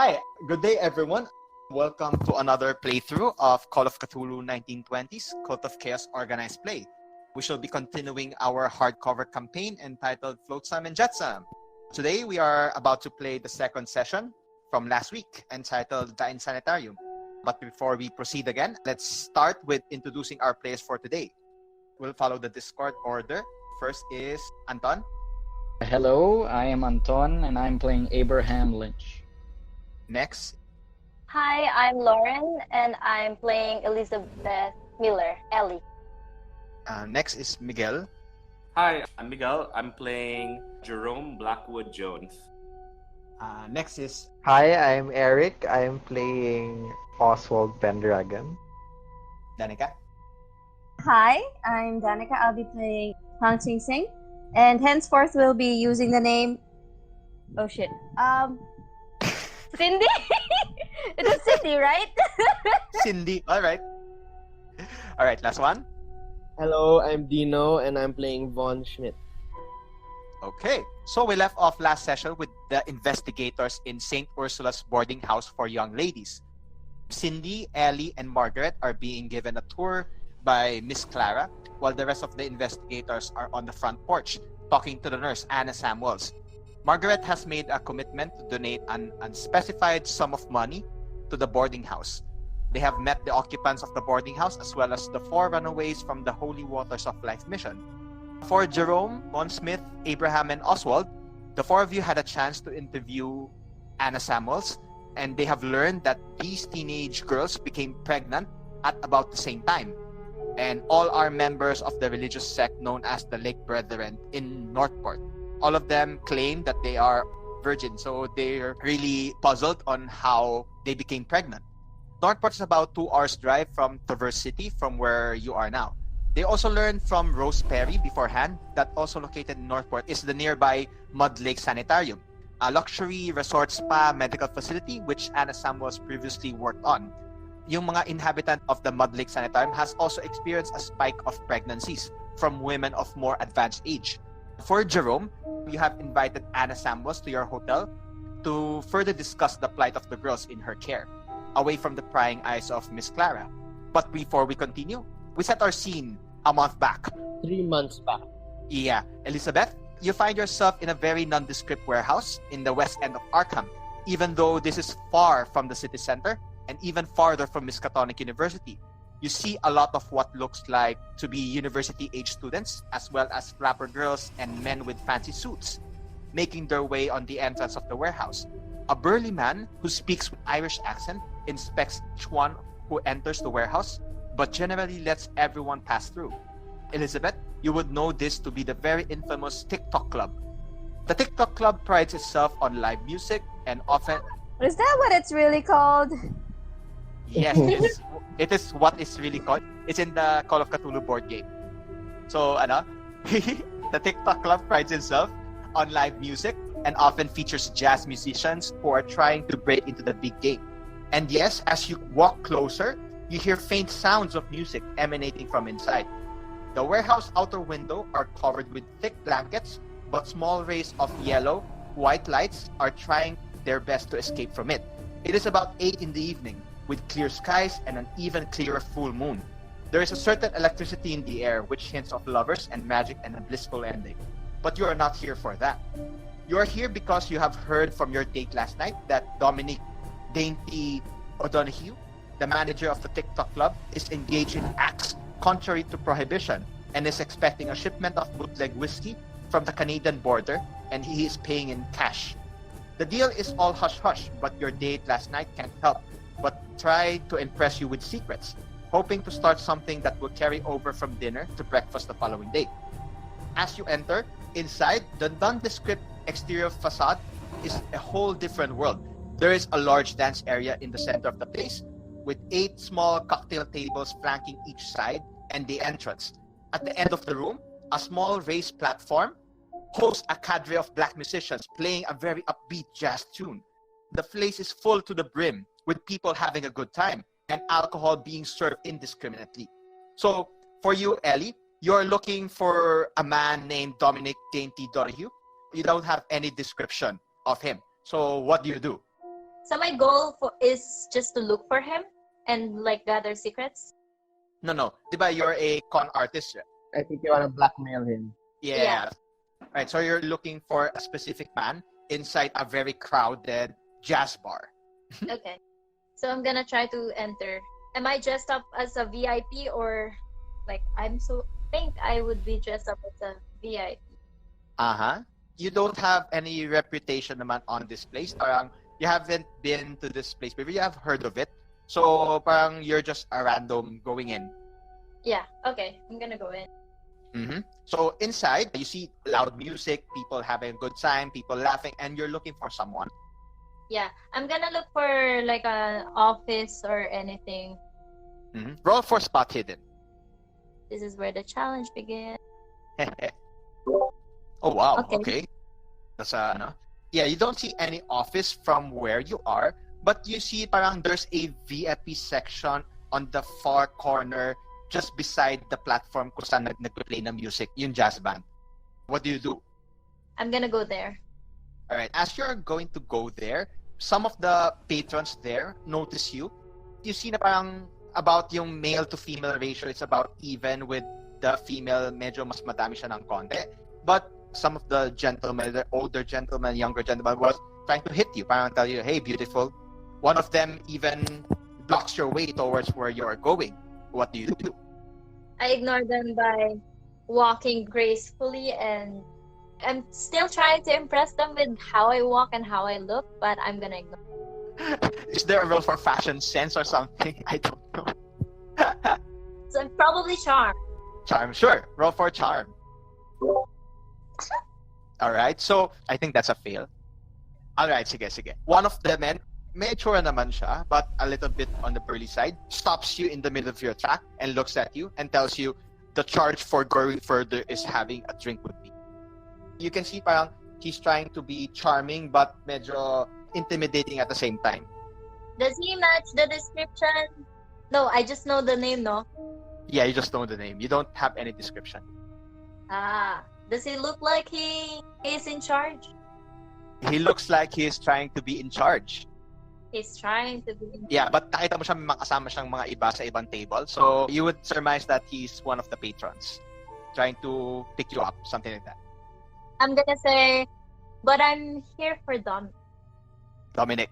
Hi, good day everyone. Welcome to another playthrough of Call of Cthulhu 1920s, Cult of Chaos Organized Play. We shall be continuing our hardcover campaign entitled Flotsam and Jetsam. Today we are about to play the second session from last week entitled The Insanitarium. But before we proceed again, let's start with introducing our players for today. We'll follow the Discord order. First is Anton. Hello, I am Anton and I'm playing Abraham Lynch. Next. Hi, I'm Lauren and I'm playing Elizabeth Miller, Ellie. Next is Miguel. Hi, I'm Miguel. I'm playing Jerome Blackwood Jones. Next is... Hi, I'm Eric. I'm playing Oswald Pendragon. Danica. Hi, I'm Danica. I'll be playing Hang Ching Sing. And henceforth we'll be using the name... Oh shit. Cindy? It is Cindy, right? Cindy. Alright, last one. Hello, I'm Dino and I'm playing Von Schmidt. Okay, so we left off last session with the investigators in St. Ursula's boarding house for young ladies. Cindy, Ellie, and Margaret are being given a tour by Miss Clara, while the rest of the investigators are on the front porch talking to the nurse, Anna Samuels. Margaret has made a commitment to donate an unspecified sum of money to the boarding house. They have met the occupants of the boarding house as well as the 4 runaways from the Holy Waters of Life mission. For Jerome, Von Smith, Abraham, and Oswald, the 4 of you had a chance to interview Anna Samuels, and they have learned that these teenage girls became pregnant at about the same time. And all are members of the religious sect known as the Lake Brethren in Northport. All of them claim that they are virgins, so they're really puzzled on how they became pregnant. Northport is about 2 hours drive from Traverse City from where you are now. They also learned from Rose Perry beforehand that also located in Northport is the nearby Mud Lake Sanitarium, a luxury resort spa medical facility which Anna Samuels previously worked on. Yung mga inhabitant of the Mud Lake Sanitarium has also experienced a spike of pregnancies from women of more advanced age. For Jerome, you have invited Anna Samuels to your hotel to further discuss the plight of the girls in her care, away from the prying eyes of Miss Clara. But before we continue, we set our scene a month back. 3 months back. Yeah, Elizabeth, you find yourself in a very nondescript warehouse in the west end of Arkham, even though this is far from the city center and even farther from Miskatonic University. You see a lot of what looks like to be university-age students, as well as flapper girls and men with fancy suits, making their way on the entrance of the warehouse. A burly man who speaks with Irish accent inspects each one who enters the warehouse, but generally lets everyone pass through. Elizabeth, you would know this to be the very infamous TikTok Club. The TikTok Club prides itself on live music and often... Is that what it's really called? Yes, it is what it's really called. It's in the Call of Cthulhu board game. So, the TikTok Club prides itself on live music and often features jazz musicians who are trying to break into the big game. And yes, as you walk closer, you hear faint sounds of music emanating from inside. The warehouse outer window are covered with thick blankets, but small rays of yellow, white lights are trying their best to escape from it. It is about 8 in the evening, with clear skies and an even clearer full moon. There is a certain electricity in the air which hints of lovers and magic and a blissful ending. But you are not here for that. You are here because you have heard from your date last night that Dominic Dainty O'Donoghue, the manager of the TikTok Club, is engaged in acts contrary to prohibition and is expecting a shipment of bootleg whiskey from the Canadian border, and he is paying in cash. The deal is all hush-hush, but your date last night can't help but try to impress you with secrets, hoping to start something that will carry over from dinner to breakfast the following day. As you enter, inside, the nondescript exterior facade is a whole different world. There is a large dance area in the center of the place, with 8 small cocktail tables flanking each side and the entrance. At the end of the room, a small raised platform hosts a cadre of black musicians playing a very upbeat jazz tune. The place is full to the brim, with people having a good time and alcohol being served indiscriminately. So, for you, Ellie, you're looking for a man named Dominic Dainty Donoghue. You don't have any description of him. So, what do you do? So my goal is just to look for him and like gather secrets. No. Diba you're a con artist? I think you want to blackmail him. Yeah. Right. So you're looking for a specific man inside a very crowded jazz bar. Okay. So I'm gonna try to enter. Am I dressed up as a VIP or like think I would be dressed up as a VIP. You don't have any reputation naman on this place. Parang you haven't been to this place before. You have heard of it. So parang you're just a random going in. Yeah. Okay. I'm gonna go in. So inside, you see loud music, people having a good time, people laughing, and you're looking for someone. Yeah. I'm gonna look for like an office or anything. Roll for spot hidden. This is where the challenge begins. Oh wow. Okay. Okay. That's Yeah, you don't see any office from where you are, but you see parang there's a VIP section on the far corner just beside the platform kung saan nagpe-play ng music, yung jazz band. What do you do? I'm gonna go there. All right. As you're going to go there, some of the patrons there notice you. You see na parang about yung male to female ratio, it's about even with the female, medyo mas madami siya ng konti. But some of the gentlemen, the older gentlemen, younger gentlemen, was trying to hit you, parang tell you, hey, beautiful. One of them even blocks your way towards where you're going. What do you do? I ignore them by walking gracefully, and I'm still trying to impress them with how I walk and how I look, but I'm gonna ignore. Is there a role for fashion sense or something? I don't know. So probably charm. Charm, sure. Roll for charm. All right. So I think that's a fail. All right, sige. One of the men, may tsura naman siya, but a little bit on the burly side, stops you in the middle of your track and looks at you and tells you the charge for going further is having a drink with me. You can see parang he's trying to be charming but medyo intimidating at the same time. Does he match the description? No, I just know the name, no? Yeah, you just know the name. You don't have any description. Does he look like he is in charge? He looks like he's trying to be in charge. He's trying to be in charge. Yeah, but nakita mo siya may makasama siyang mga iba sa ibang table. So you would surmise that he's one of the patrons trying to pick you up, something like that. I'm gonna say, but I'm here for Dominic,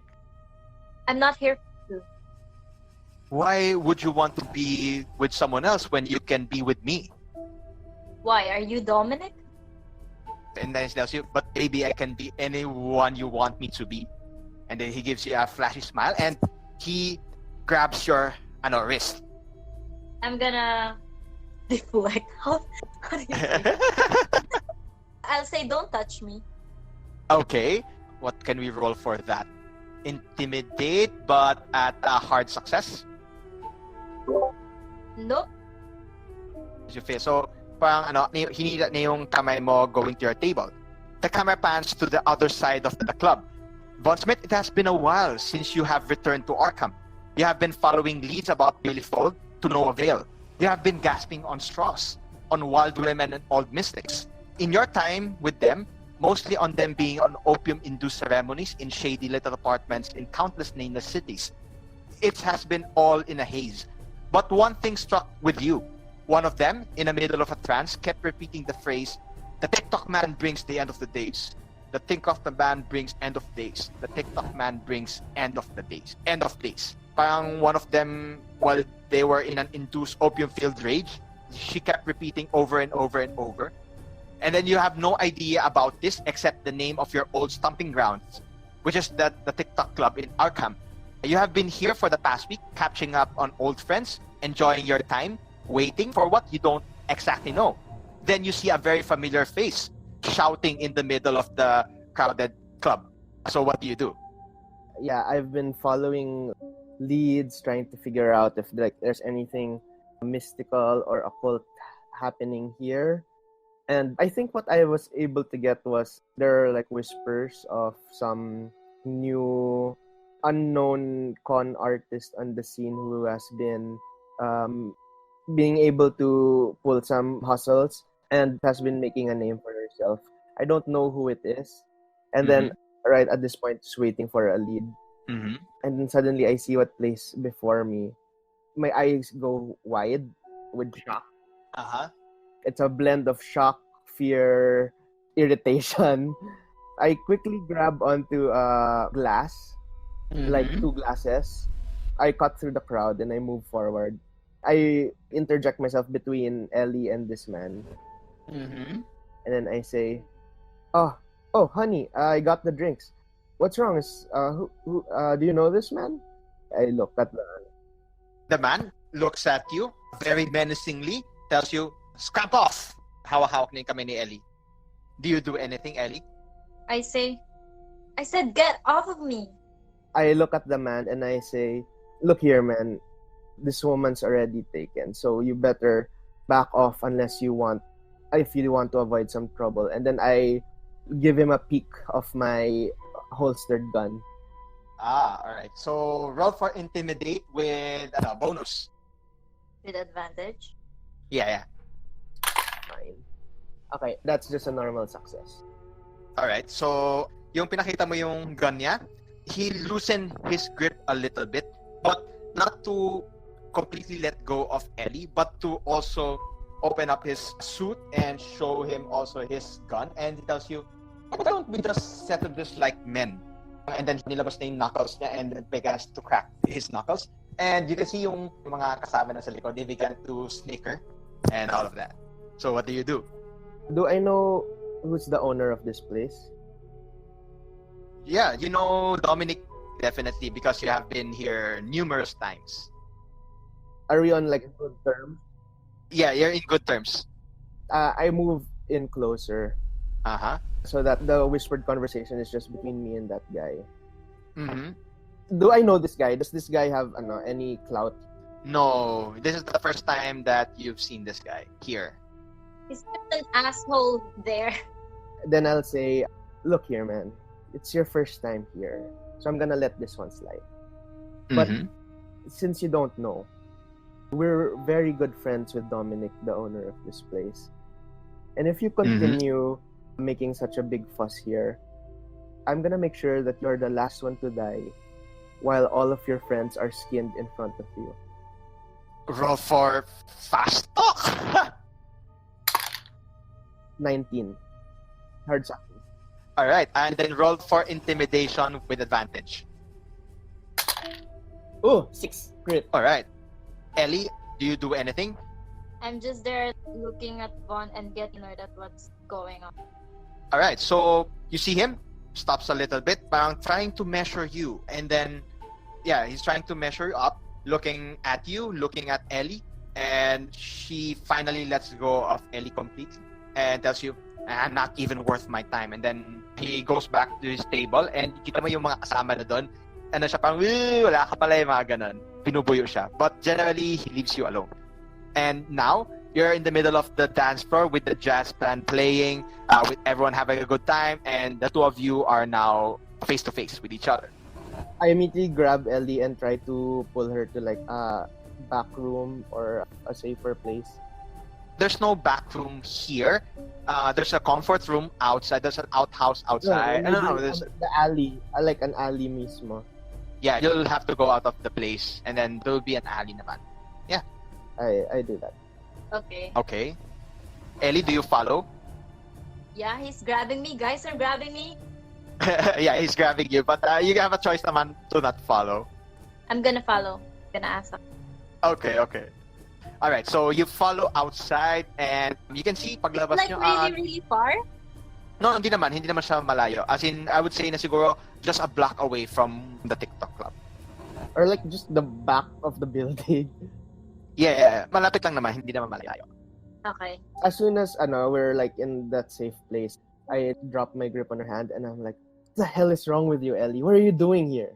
I'm not here for you. why would you want to be with someone else when you can be with me? Why? Are you Dominic? And then he tells you, but maybe I can be anyone you want me to be. And then he gives you a flashy smile and he grabs your wrist. I'm gonna deflect. How do you say? I'll say, don't touch me. Okay, what can we roll for that? Intimidate, but at a hard success. Nope. You feel so parang hinila na yung kamay mo going to your table. The camera pans to the other side of the club. Von Smith, it has been a while since you have returned to Arkham. You have been following leads about Billy Fold to no avail. You have been gasping on straws, on wild women and old mystics. In your time with them, mostly on them being on opium-induced ceremonies in shady little apartments in countless nameless cities. It has been all in a haze. But one thing struck with you. One of them, in the middle of a trance, kept repeating the phrase, "The TikTok man brings the end of the days. The TikTok man brings end of days. The TikTok man brings end of the days. End of days." Parang one of them, while they were in an induced opium-filled rage, she kept repeating over and over and over. And then you have no idea about this except the name of your old stomping grounds, which is the TikTok club in Arkham. You have been here for the past week, catching up on old friends, enjoying your time, waiting for what you don't exactly know. Then you see a very familiar face shouting in the middle of the crowded club. So what do you do? Yeah, I've been following leads, trying to figure out if there's anything mystical or occult happening here. And I think what I was able to get was there are whispers of some new unknown con artist on the scene who has been being able to pull some hustles and has been making a name for herself. I don't know who it is. And then right at this point, just waiting for a lead. Mm-hmm. And then suddenly I see what plays before me. My eyes go wide with shock. Uh-huh. It's a blend of shock, fear, irritation. I quickly grab onto a glass, like Mhm. 2 glasses. I cut through the crowd and I move forward. I interject myself between Ellie and this man. Mm-hmm. And then I say, oh, honey, I got the drinks. What's wrong? Do you know this man? I look at The man looks at you very menacingly, tells you, scrap off! Hawak-hawak na yung kamay ni Ellie. Do you do anything, Ellie? I said, get off of me. I look at the man and I say, look here, man. This woman's already taken, so you better back off if you want to avoid some trouble. And then I give him a peek of my holstered gun. Alright. So, roll for intimidate with bonus. With advantage. Yeah. Fine. Okay, that's just a normal success. Alright. So, yung pinakita mo yung gun niya, he loosened his grip a little bit, but not to completely let go of Ellie, but to also open up his suit and show him also his gun. And he tells you, why don't we just settle this like men? And then nilabas na yung knuckles niya and then began to crack his knuckles. And you can see yung mga kasama na sa likod, they began to snicker and all of that. So what do you do? Do I know who's the owner of this place? Yeah, you know Dominic definitely because you have been here numerous times. Are we on like good terms? Yeah, you're in good terms. I move in closer Uh-huh. so that the whispered conversation is just between me and that guy. Mm-hmm. Do I know this guy? Does this guy have any clout? No, this is the first time that you've seen this guy here. He's just an asshole there. Then I'll say, look here, man. It's your first time here, so I'm gonna let this one slide. But Mhm. since you don't know, we're very good friends with Dominic, the owner of this place. And if you continue making such a big fuss here, I'm gonna make sure that you're the last one to die while all of your friends are skinned in front of you. Roll for fast talk. 19. Hard success. All right, and then roll for intimidation with advantage. Oh, 6. Great. All right, Ellie, do you do anything? I'm just there looking at Vaughn and getting annoyed at what's going on. All right, so you see him stops a little bit, parang trying to measure you, and then he's trying to measure you up, looking at you, looking at Ellie, and she finally lets go of Ellie completely and tells you, I'm not even worth my time. And then he goes back to his table and kita mo yung mga kasama na doon. Ano siya, parang, wala ka pala yung mga ganun. Pinubuyo siya. But generally, he leaves you alone. And now, you're in the middle of the dance floor with the jazz band playing, with everyone having a good time, and the two of you are now face to face with each other. I immediately grab Ellie and try to pull her to like a back room or a safer place. There's no back room here. There's a comfort room outside. There's an outhouse outside. No, there's the alley. I like an alley mismo. yeah. You'll have to go out of the place, and then there'll be an alley naman. I do that. Okay. Okay. Ellie, do you follow? Yeah, he's grabbing me. Guys are grabbing me. Yeah, he's grabbing you, but you have a choice naman to not follow. I'm gonna follow. Gonna ask them. Okay. All right, so you follow outside, and you can see paglabas Like nyo. really far? No, hindi naman siya malayo. As in, I would say na siguro just a block away from the TikTok club. Or like just the back of the building. Yeah, malapit lang naman, hindi naman malayo. Okay. As soon as we're like in that safe place, I drop my grip on her hand and I'm like, what the hell is wrong with you, Ellie? What are you doing here?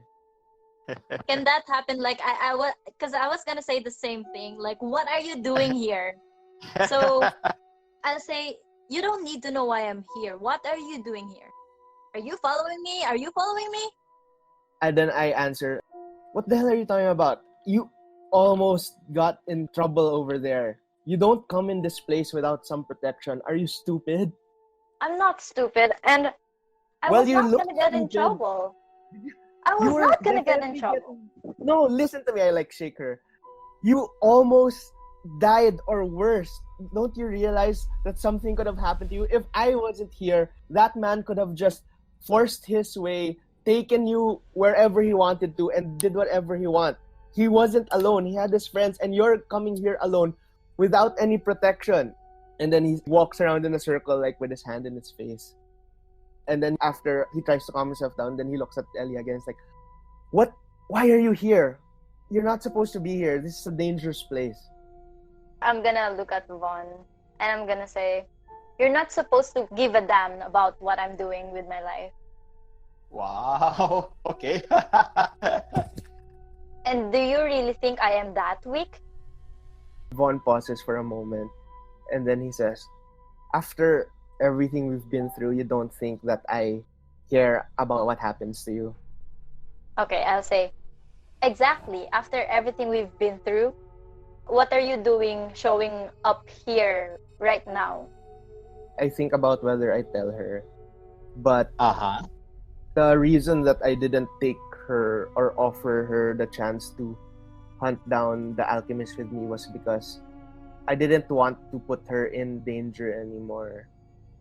Can that happen? Like I was, because I was gonna say the same thing. Like, what are you doing here? So I'll say, you don't need to know why I'm here. What are you doing here? Are you following me? Are you following me? And then I answer, what the hell are you talking about? You almost got in trouble over there. You don't come in this place without some protection. Are you stupid? I'm not stupid, and I Well, was you not look gonna get in stupid. trouble. I was You were not gonna get in definitely trouble. No, listen to me. I like shake her. You almost died, or worse. Don't you realize that something could have happened to you? If I wasn't here, that man could have just forced his way, taken you wherever he wanted to, and did whatever he wanted. He wasn't alone. He had his friends, and you're coming here alone without any protection. And then he walks around in a circle, like with his hand in his face. And then after he tries to calm himself down, then he looks at Ellie again. It's like, what? Why are you here? You're not supposed to be here. This is a dangerous place. I'm gonna look at Vaughn and I'm gonna say, you're not supposed to give a damn about what I'm doing with my life. Wow. Okay. And do you really think I am that weak? Vaughn pauses for a moment, and then he says, after everything we've been through, you don't think that I care about what happens to you? Okay, I'll say, exactly. After everything we've been through, what are you doing showing up here right now? I think about whether I tell her, but Uh-huh. the reason that I didn't take her or offer her the chance to hunt down the alchemist with me was because I didn't want to put her in danger anymore.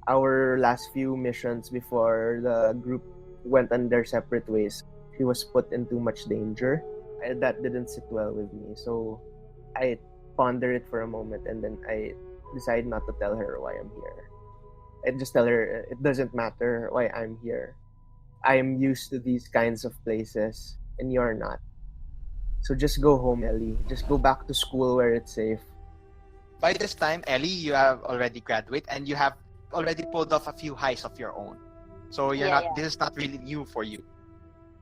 Our last few missions before the group went on their separate ways, she was put in too much danger. And that didn't sit well with me. So I ponder it for a moment, and then I decide not to tell her why I'm here. I just tell her it doesn't matter why I'm here. I'm used to these kinds of places, and you're not. So just go home, Ellie. Just go back to school where it's safe. By this time, Ellie, you have already graduated and you have already pulled off a few highs of your own. So you're Yeah, not. yeah. This is not really new for you.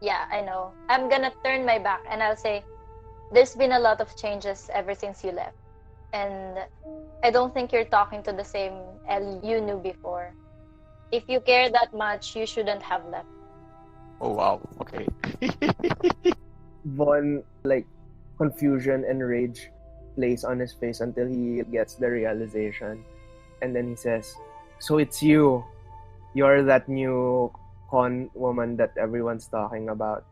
Yeah, I know. I'm gonna turn my back and I'll say, there's been a lot of changes ever since you left. And I don't think you're talking to the same Ellie you knew before. If you care that much, you shouldn't have left. Oh wow. Okay. Vaughn, like, confusion and rage plays on his face until he gets the realization. And then he says, so it's you. You're that new con woman that everyone's talking about.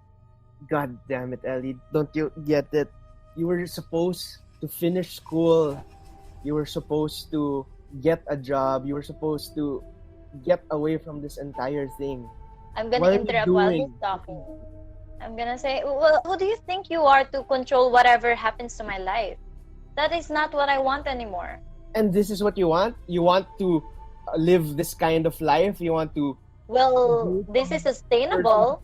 God damn it, Ellie. Don't you get it? You were supposed to finish school. You were supposed to get a job. You were supposed to get away from this entire thing. I'm What gonna are you interrupt while he's doing? talking. I'm gonna say, well, who do you think you are to control whatever happens to my life? That is not what I want anymore. And this is what you want? You want to live this kind of life? You want to... Well, this is sustainable.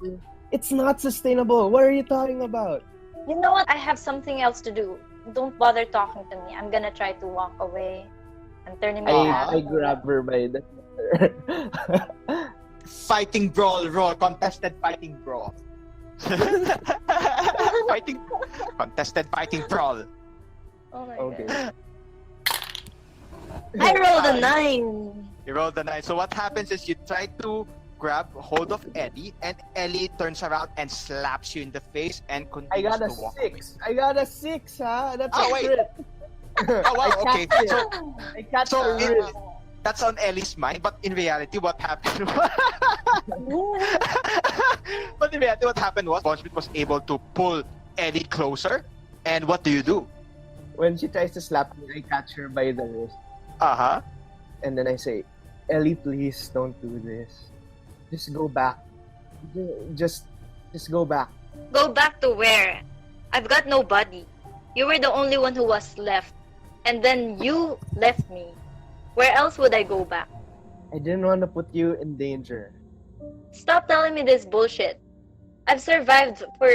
It's not sustainable. What are you talking about? You know what? I have something else to do. Don't bother talking to me. I'm gonna try to walk away. I'm turning my back. I grab her by the... Fighting brawl, roll, contested fighting brawl. Fighting, contested fighting brawl. Oh my Okay. god. I rolled a 9. You roll the 9. So what happens is you try to grab hold of Ellie, and Ellie turns around and slaps you in the face and I continues got a to walk 6. I got a 6, huh? That's Oh, a wait. crit. Oh wow, okay. So I catch So, her wrist. that's on Ellie's mind, but in reality, what happened? But in reality, what happened was Bonchbit was able to pull Ellie closer, and what do? When she tries to slap me, I catch her by the wrist. Uh-huh. And then I say, Ellie, please don't do this. Just go back. Just go back. Go back to where? I've got nobody. You were the only one who was left. And then you left me. Where else would I go back? I didn't want to put you in danger. Stop telling me this bullshit. I've survived for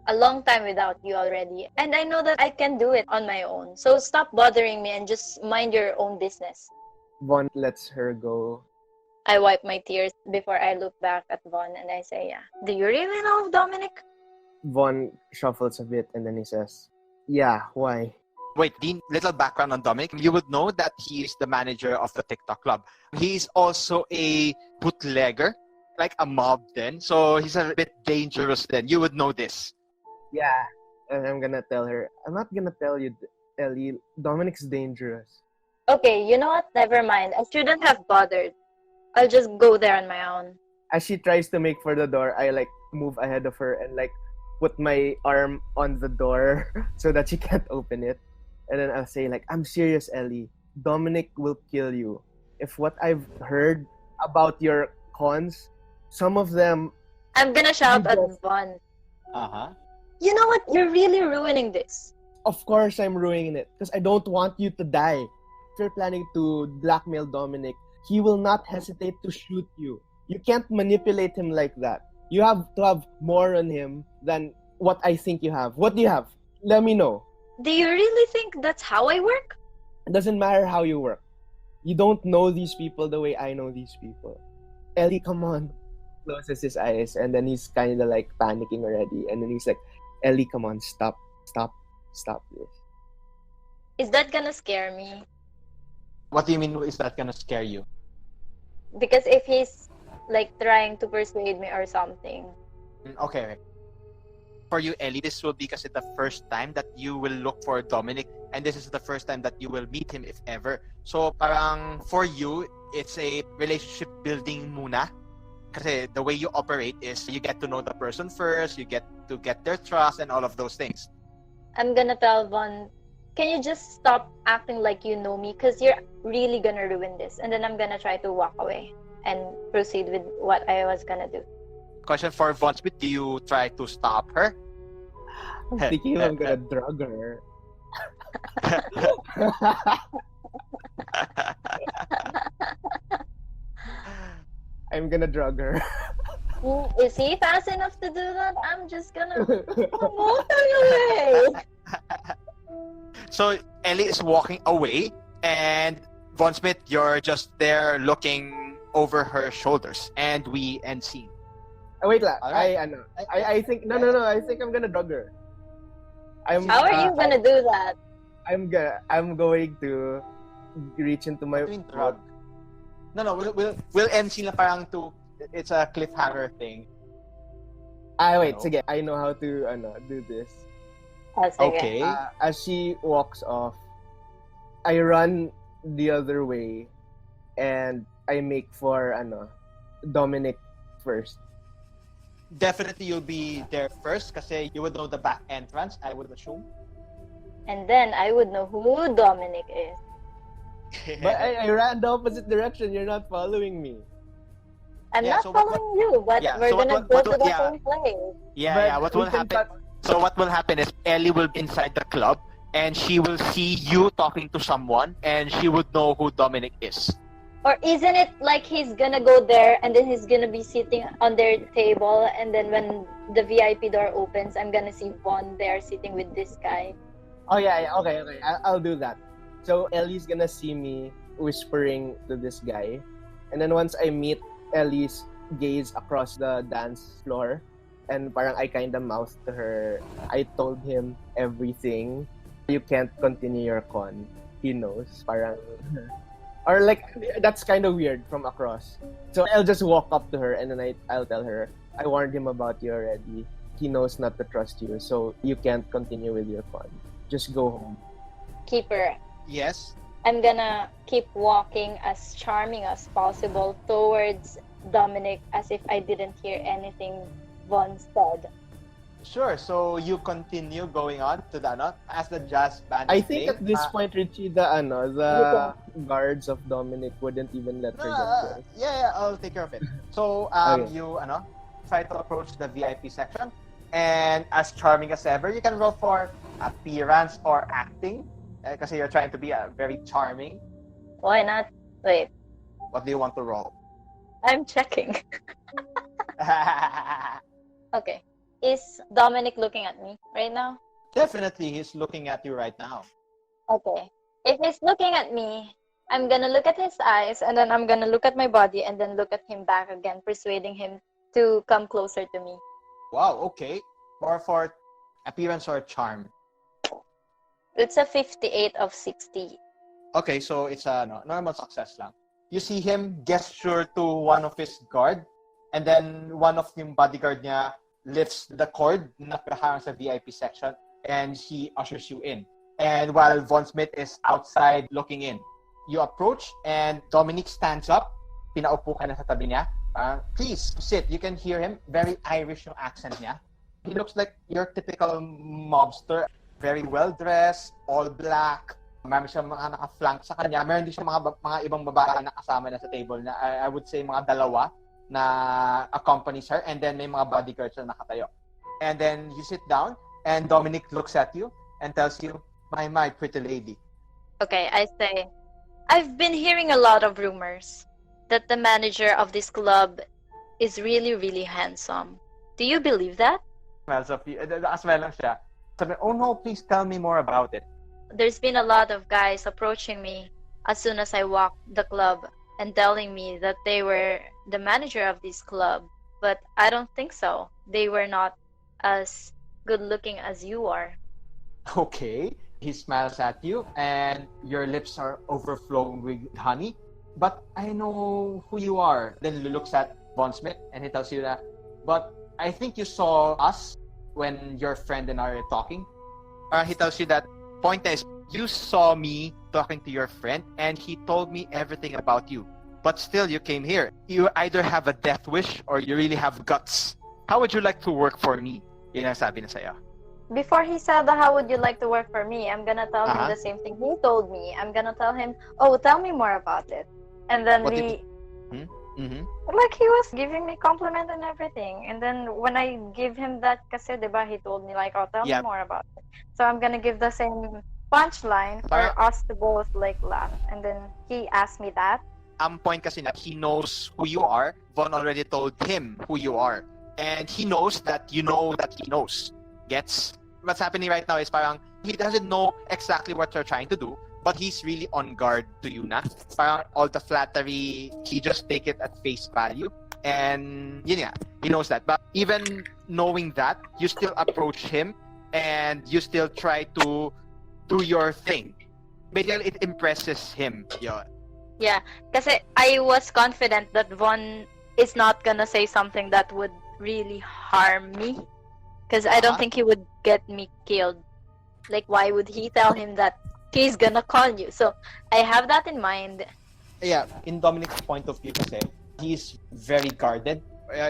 a long time without you already. And I know that I can do it on my own. So stop bothering me and just mind your own business. Vaughn lets her go. I wipe my tears before I look back at Vaughn and I say, yeah. Do you really know Dominic? Vaughn shuffles a bit and then he says, yeah, why? Wait, Dean, little background on Dominic. You would know that he is the manager of the TikTok club. He's also a bootlegger, like a mob then. So he's a bit dangerous then. You would know this. Yeah. And I'm gonna tell her, I'm not gonna tell you, Ellie, Dominic's dangerous. Okay, you know what? Never mind. I shouldn't have bothered. I'll just go there on my own. As she tries to make for the door, I like move ahead of her and like put my arm on the door so that she can't open it. And then I'll say like, I'm serious, Ellie. Dominic will kill you. If what I've heard about your cons, some of them... I'm gonna shout at Yes. Von. Uh-huh. You know what? You're really ruining this. Of course I'm ruining it because I don't want you to die. If you're planning to blackmail Dominic, he will not hesitate to shoot you. You can't manipulate him like that. You have to have more on him than what I think you have. What do you have? Let me know. Do you really think that's how I work? It doesn't matter how you work. You don't know these people the way I know these people. Ellie, come on. Closes his eyes and then he's kind of like panicking already. And then he's like, Ellie, come on, stop this. Is that gonna scare me? What do you mean is that gonna scare you? Because if he's like trying to persuade me or something. Okay. For you, Ellie, this will be kasi the first time that you will look for Dominic, and this is the first time that you will meet him, if ever. So, parang for you, it's a relationship building muna. Kasi the way you operate is you get to know the person first, you get to get their trust, and all of those things. I'm gonna tell Von, can you just stop acting like you know me? Because you're really gonna ruin this. And then I'm gonna try to walk away and proceed with what I was gonna do. Question for Von Smith, do you try to stop her? I'm thinking I'm gonna drug her. I'm gonna drug her. Is he fast enough to do that? I'm just gonna walk away. So Ellie is walking away, and Von Smith, you're just there looking over her shoulders, and we end scene. Oh, wait lang. Alright. I think no. I think I'm gonna drug her. How are you gonna do that? I'm going to reach into my What do you mean drug? No, we'll end scene na parang to. It's a cliffhanger thing. Wait, No. sige. I know how to do this. Oh, sige. Okay. As she walks off, I run the other way and I make for Dominic first. Definitely you'll be there first kasi you would know the back entrance, I would assume. And then I would know who Dominic is. But I ran the opposite direction. You're not following me. I'm Yeah, not so following you, but yeah, we're so what- gonna what- go what- to the yeah. same place. Yeah, what we will can happen? cut- So what will happen is Ellie will be inside the club and she will see you talking to someone and she would know who Dominic is. Or isn't it like he's gonna go there and then he's gonna be sitting on their table, and then when the VIP door opens, I'm gonna see Von there sitting with this guy. Oh yeah, okay. I'll do that. So Ellie's gonna see me whispering to this guy, and then once I meet Ellie's gaze across the dance floor, and parang I kinda mouthed to her, I told him everything. You can't continue your con. He knows. Parang or like that's kind of weird from across. So I'll just walk up to her and then I'll tell her, I warned him about you already. He knows not to trust you, so you can't continue with your con. Just go home. Keeper, Yes. I'm gonna keep walking as charming as possible towards Dominic as if I didn't hear anything Von said. Sure. So you continue going on to the as the jazz band. I is think playing. at this point, Richie, the guards of Dominic wouldn't even let her get there. Yeah, I'll take care of it. So Okay. you try to approach the VIP section, and as charming as ever, you can roll for appearance or acting, because you're trying to be very charming. Why not? Wait, What do you want to roll? I'm checking. Okay. Is Dominic looking at me right now? Definitely, he's looking at you right now. Okay. If he's looking at me, I'm gonna look at his eyes, and then I'm gonna look at my body, and then look at him back again, persuading him to come closer to me. Wow. Okay. Or for appearance or charm. It's a 58 of 60. Okay, so it's a normal success lang. You see him gesture to one of his guard, and then one of yung bodyguard niya lifts the cord na nakaharang sa VIP section, and he ushers you in. And while Von Smith is outside looking in, you approach, and Dominic stands up, pinaupo ka na sa tabi niya, Please sit. You can hear him. Very Irish yung accent niya. He looks like your typical mobster. Very well-dressed, all black. Marami siyang mga naka-flank sa kanya. Meron din siya mga ibang babae na kasama na sa table na I would say mga dalawa na accompanies her, and then may mga bodyguards na nakatayo. And then you sit down and Dominic looks at you and tells you, my pretty lady. Okay, I say, I've been hearing a lot of rumors that the manager of this club is really, really handsome. Do you believe that? Smells of you. Asmel lang siya. Sabi, oh no, please tell me more about it. There's been a lot of guys approaching me as soon as I walked the club and telling me that they were the manager of this club, but I don't think so. They were not as good looking as you are. Okay. He smiles at you and your lips are overflowing with honey. But I know who you are. Then he looks at Von Smith and he tells you that, but I think you saw us when your friend and I are talking. He tells you that, point is, you saw me talking to your friend and he told me everything about you. But still, you came here. You either have a death wish or you really have guts. How would you like to work for me? Yun ang sabi na sa'yo. Before he said, how would you like to work for me? I'm gonna tell him the same thing he told me. I'm gonna tell him, oh, tell me more about it. And then like he was giving me compliment and everything. And then when I give him that kasi, diba, he told me like, oh, tell me more about it. So I'm gonna give the same punchline for us to both like laugh. And then he asked me that. Ang point kasi na he knows who you are. Von already told him who you are. And he knows that you know that he knows. Gets? What's happening right now is parang he doesn't know exactly what you're trying to do, but he's really on guard to you na. Parang all the flattery, he just take it at face value. And yun nga, he knows that. But even knowing that, you still approach him and you still try to do your thing. Because it impresses him. Yun. Yeah, kasi I was confident that Von is not gonna say something that would really harm me. Because I don't think he would get me killed. Like, why would he tell him that he's gonna call you? So, I have that in mind. Yeah, in Dominic's point of view kasi, he's very guarded.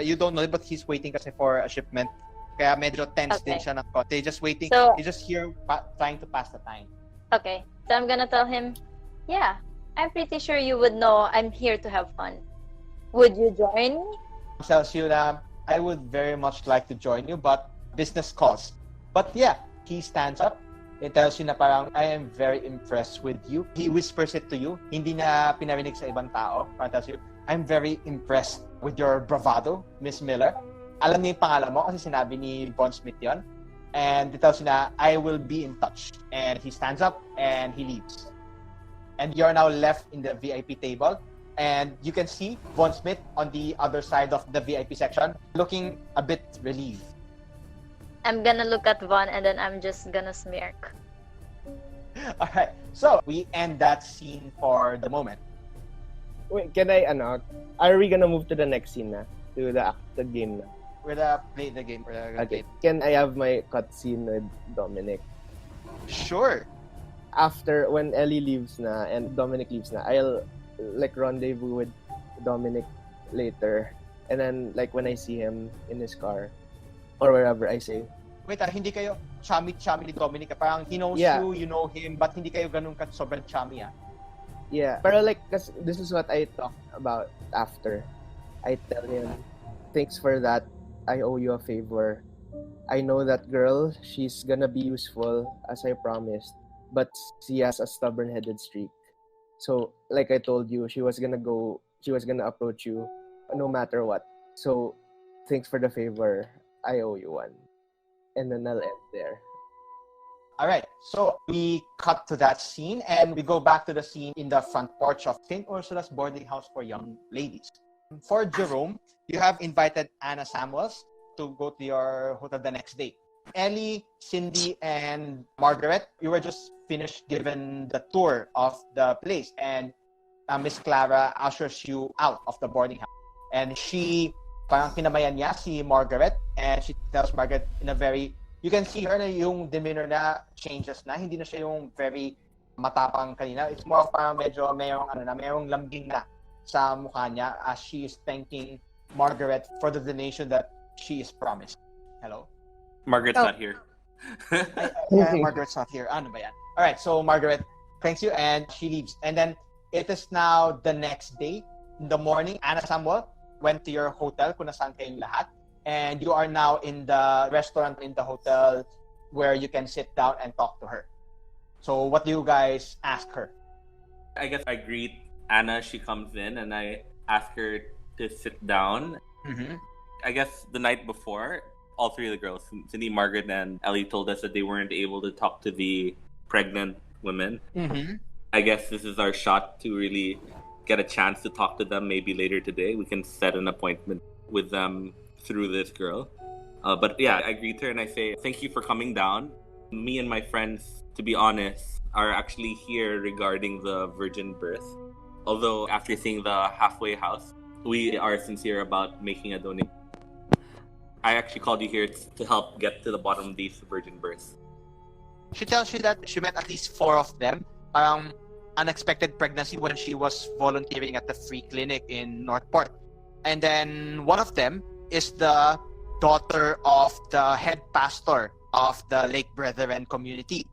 You don't know it, but he's waiting kasi for a shipment. Kaya medyo tense din siya ng konti. Just waiting. So, he's just here trying to pass the time. Okay, so I'm gonna tell him, yeah, I'm pretty sure you would know I'm here to have fun. Would you join me? Tells you that I would very much like to join you, but business calls. But yeah, he stands up. It tells you na parang, I am very impressed with you. He whispers it to you. Hindi na pinarinig sa ibang tao. Parang tells you, I'm very impressed with your bravado, Miss Miller. Alam niya yung pangalan mo kasi sinabi ni Von Smith yon. And it tells you na, I will be in touch. And he stands up and he leaves. And you're now left in the VIP table. And you can see Von Smith on the other side of the VIP section, looking a bit relieved. I'm gonna look at Von and then I'm just gonna smirk. Alright, so we end that scene for the moment. Wait, can I, are we gonna move to the next scene na? To the game na? We're gonna play the game. Okay, can I have my cutscene with Dominic? Sure. After, when Ellie leaves na and Dominic leaves na, I'll like rendezvous with Dominic later. And then, like, when I see him in his car, or wherever, I say, wait, hindi kayo chummy ni Dominic. Parang he knows you, you know him, but hindi kayo ganun ka sobrang chummy, ah. Yeah, pero like, cause this is what I talked about after. I tell him, thanks for that. I owe you a favor. I know that girl, she's gonna be useful, as I promised, but she has a stubborn-headed streak. So, like I told you, she was gonna approach you no matter what. So, thanks for the favor. I owe you one. And then I'll end there. Alright, so we cut to that scene and we go back to the scene in the front porch of St. Ursula's boarding house for young ladies. For Jerome, you have invited Anna Samuels to go to your hotel the next day. Ellie, Cindy, and Margaret, you were just finished given the tour of the place, and Miss Clara ushers you out of the boarding house. And she, parang kinamayan niya si Margaret, and she tells Margaret in a very, you can see her na yung demeanor na changes na, hindi na siya yung very matapang kanina. It's more of parang medyo mayroong lambing na sa mukha niya as she is thanking Margaret for the donation that she is promised. Hello? Margaret's Oh. not here. Margaret's not here. Ano ba yan? Alright, so Margaret thanks you and she leaves. And then it is now the next day. In the morning, Anna Samuel went to your hotel kung nasaan kayong lahat. And you are now in the restaurant in the hotel where you can sit down and talk to her. So what do you guys ask her? I guess I greet Anna. She comes in and I ask her to sit down. Mm-hmm. I guess the night before, all three of the girls, Cindy, Margaret, and Ellie, told us that they weren't able to talk to the pregnant women. Mm-hmm. I guess this is our shot to really get a chance to talk to them maybe later today. We can set an appointment with them through this girl. But yeah, I greet her and I say, thank you for coming down. Me and my friends, to be honest, are actually here regarding the virgin birth. Although after seeing the halfway house, we are sincere about making a donation. I actually called you here to help get to the bottom of these virgin births. She tells you that she met at least 4 of them. Parang unexpected pregnancy when she was volunteering at the free clinic in Northport. And then one of them is the daughter of the head pastor of the Lake Brethren community.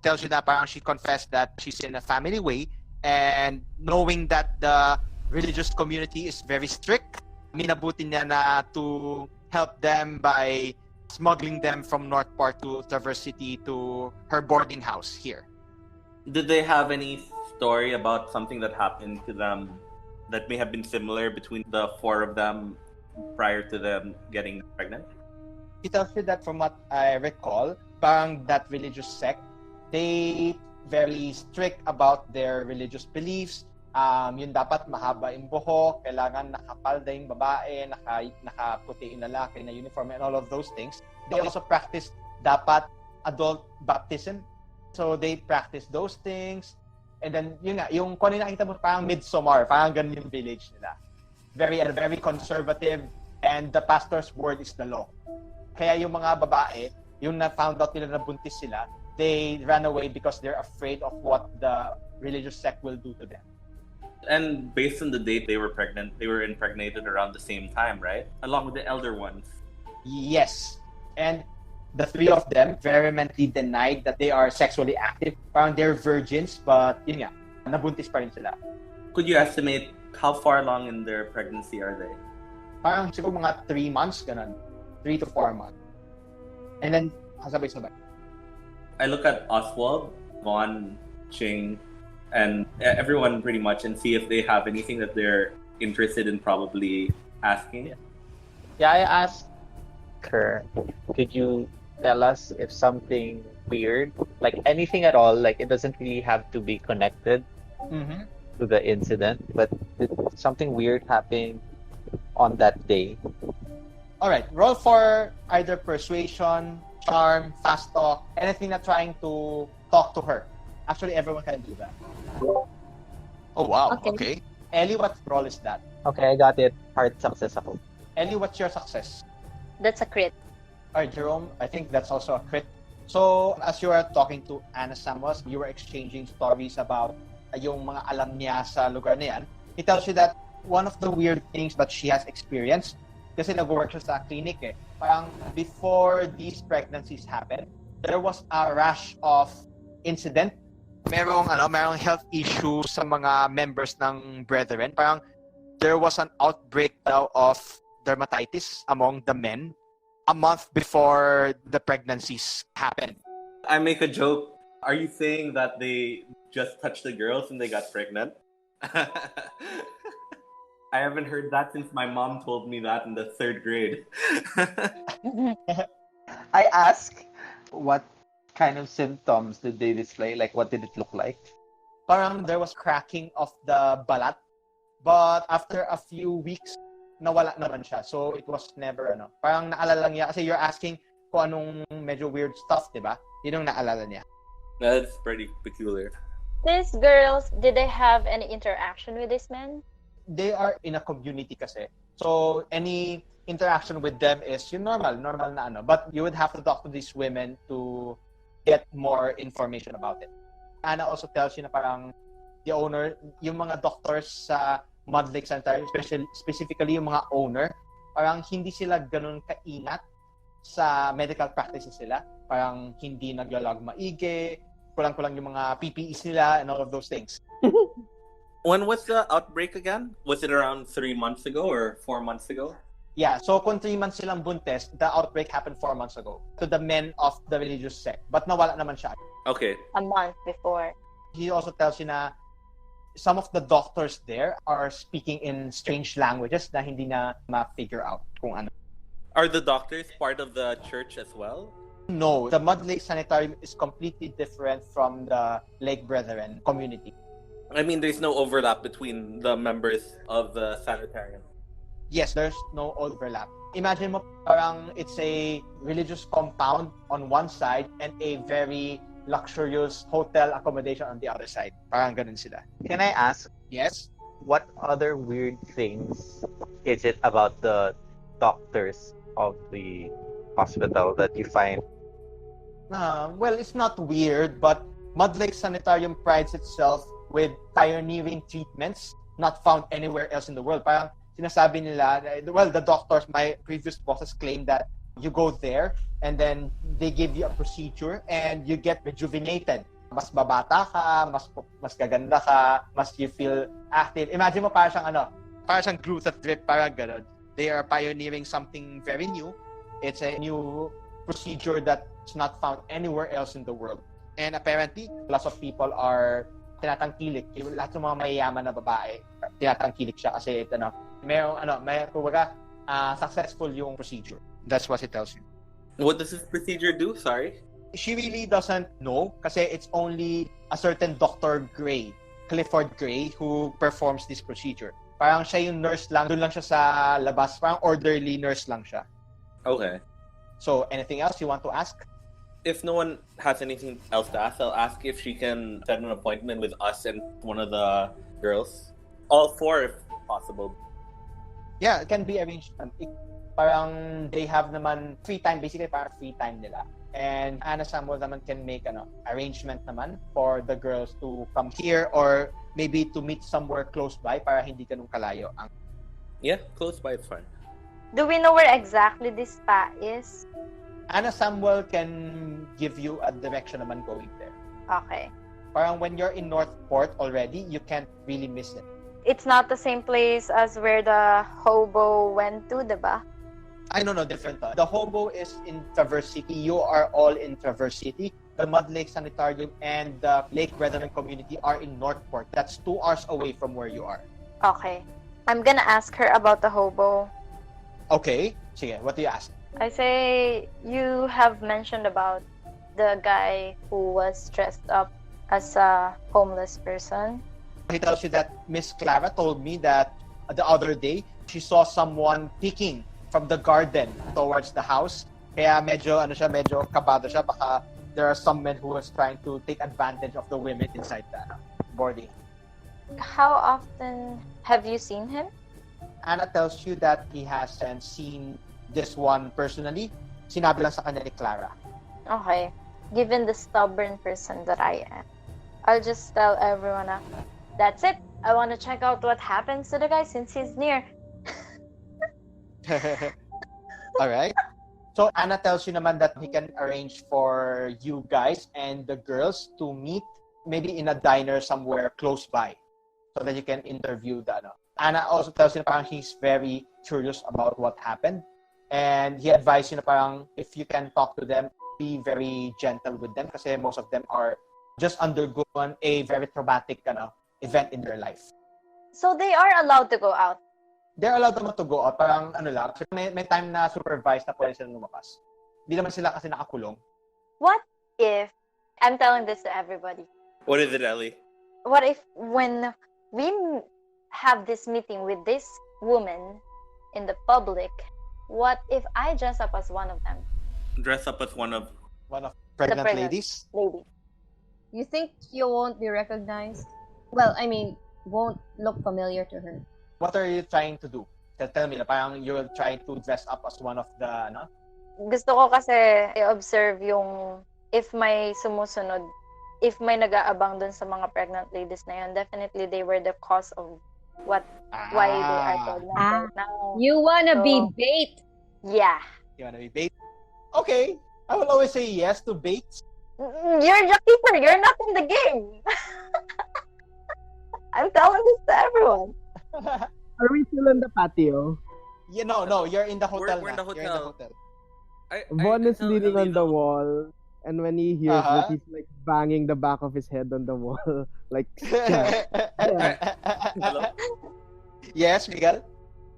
Tells you that parang she confessed that she's in a family way, and knowing that the religious community is very strict, minabuti niya na to help them by smuggling them from Northport to Traverse City to her boarding house here. Did they have any story about something that happened to them that may have been similar between the 4 of them prior to them getting pregnant? He tells you that from what I recall, parang that religious sect, they very strict about their religious beliefs. Yun dapat mahaba yung buhok, kailangan nakapalda yung babae, nakaputi yung lalaki na uniform, and all of those things. They also practice dapat adult baptism. So they practice those things. And then, yun nga, yung kung ano nakita mo, parang Midsommar, parang ganun yung village nila. Very conservative, and the pastor's word is the law. Kaya yung mga babae, yung na-found out nila na buntis sila, they ran away because they're afraid of what the religious sect will do to them. And based on the date they were pregnant, they were impregnated around the same time, right? Along with the elder ones. Yes. And the 3 of them vehemently denied that they are sexually active. Parang they're virgins, but yun nga, nabuntis pa rin sila. Could you estimate how far along in their pregnancy are they? Parang siguro mga 3 months, ganun. 3 to 4 months. And then, sabay-sabay. I look at Oswald, Vaughn, Ching, and everyone pretty much, and see if they have anything that they're interested in probably asking. Yeah, I asked her, could you tell us if something weird, like anything at all, like it doesn't really have to be connected Mm-hmm. to the incident, but did something weird happen on that day? Alright, roll for either persuasion, charm, fast talk, anything na trying to talk to her. Actually, everyone can do that. Oh, wow. Okay. Okay. Ellie, what role is that? Okay, I got it. Hard success ako. Ellie, what's your success? That's a crit. Alright, Jerome, I think that's also a crit. So, as you are talking to Anna Samuels, you were exchanging stories about yung mga alam niya sa lugar na yan. He tells you that one of the weird things that she has experienced, kasi nag-work siya sa clinic eh, parang before these pregnancies happened, there was a rash of incident. Merong health issue sa mga members ng Brethren. Parang there was an outbreak daw of dermatitis among the men a month before the pregnancies happened. I make a joke. Are you saying that they just touched the girls and they got pregnant? I haven't heard that since my mom told me that in the 3rd grade. I asked what kind of symptoms did they display? Like, what did it look like? Parang there was cracking of the balat, but after a few weeks, nawala naman siya. So it was never, parang naalala niya, kasi you're asking kung anong medyo weird stuff, di ba? Yun ang naalala niya. That's pretty peculiar. These girls, did they have any interaction with this man? They are in a community kasi. So any interaction with them is yung normal na But you would have to talk to these women to get more information about it. Anna also tells you na parang the owner, yung mga doctors sa Mud Lake Sanitarium, specifically yung mga owner, parang hindi sila ganun kaingat sa medical practices sila. Parang hindi naglalog maigi, kulang-kulang yung mga PPEs nila and all of those things. When was the outbreak again? Was it around 3 months ago or 4 months ago? Yeah, so kung 3 months silang buntes, the outbreak happened 4 months ago to the men of the religious sect. But nawala naman siya. Okay. A month before. He also tells you na some of the doctors there are speaking in strange languages na hindi na ma-figure out kung ano. Are the doctors part of the church as well? No, the Mud Lake Sanitarium is completely different from the Lake Brethren community. I mean, there's no overlap between the members of the sanitarium. Yes, there's no overlap. Imagine mo parang it's a religious compound on one side and a very luxurious hotel accommodation on the other side. Parang ganun sila. Can I ask, Yes? what other weird things is it about the doctors of the hospital that you find? Well, it's not weird, but Mud Lake Sanitarium prides itself with pioneering treatments not found anywhere else in the world. Parang sinasabi nila, well, the doctors, my previous bosses claim that you go there and then they give you a procedure and you get rejuvenated. Mas babata ka, mas gaganda ka, mas you feel active. Imagine mo parang siyang glutat drip, parang ganun. They are pioneering something very new. It's a new procedure that's not found anywhere else in the world. And apparently, lots of people are tinatangkilik. Lahat ng mga mayayaman na babae, tinatangkilik siya kasi may successful yung procedure. That's what it tells you. What does this procedure do? Sorry. She really doesn't know kasi it's only a certain Dr. Gray, Clifford Gray, who performs this procedure. Parang siya yung nurse lang, doon lang siya sa labas, parang orderly nurse lang siya. Okay. So, anything else you want to ask? If no one has anything else to ask, I'll ask if she can set an appointment with us and one of the girls. All four, if possible. Yeah, it can be arranged. Parang they have naman free time, basically parang free time nila. And Anna Samuel naman can make arrangement naman for the girls to come here or maybe to meet somewhere close by para hindi ganun kalayo. Yeah, close by, it's fine. Do we know where exactly this spa is? Anna Samuel can give you a direction naman going there. Okay. Parang when you're in Northport already, you can't really miss it. It's not the same place as where the hobo went to, diba? I don't know, different. The hobo is in Traverse City. You are all in Traverse City. The Mud Lake Sanitarium and the Lake Brethren community are in Northport. That's 2 hours away from where you are. Okay. I'm gonna ask her about the hobo. Okay. Sige, what do you ask? I say you have mentioned about the guy who was dressed up as a homeless person. He tells you that Miss Clara told me that the other day she saw someone peeking from the garden towards the house. Kaya medyo kabado siya. Baka there are some men who was trying to take advantage of the women inside the boarding. How often have you seen him? Anna tells you that he hasn't seen this one personally. Sinabi lang sa kanya ni Clara. Okay. Given the stubborn person that I am, I'll just tell everyone that's it. I want to check out what happens to the guy since he's near. Alright. So Anna tells you naman that he can arrange for you guys and the girls to meet maybe in a diner somewhere close by so that you can interview the Anna also tells you na parang he's very curious about what happened and he advised you na parang if you can talk to them, be very gentle with them kasi most of them are just undergone a very traumatic event in their life. So they are allowed to go out? They're allowed naman to go out. Parang lang. May time na supervised na pwede sila lumabas. Hindi naman sila kasi nakakulong. What if, I'm telling this to everybody. What is it, Ellie? What if when we have this meeting with this woman in the public, what if I dress up as one of them? Dress up as one of Pregnant ladies? Lady. You think you won't be recognized? Well, I mean, won't look familiar to her. What are you trying to do? Tell me, parang you're trying to dress up as one of the, Gusto ko kasi i-observe yung if may sumusunod, if may nag-aabang dun sa mga pregnant ladies na yun, definitely they were the cause of what why they are Ah, pregnant Ah. right now. You wanna be So- bait? Yeah. you wanna be bait? Okay, I will always say yes to baits. You're the keeper. You're not in the game. I'm telling this to everyone. Are we still in the patio? No, you're in the hotel. We're in na. the You're in the hotel. hotel. Vaughn is tell leaning Ellie on the though. wall, and when he hears Uh-huh. it, he's like banging the back of his head on the wall. Like, Hello? Yes, Miguel.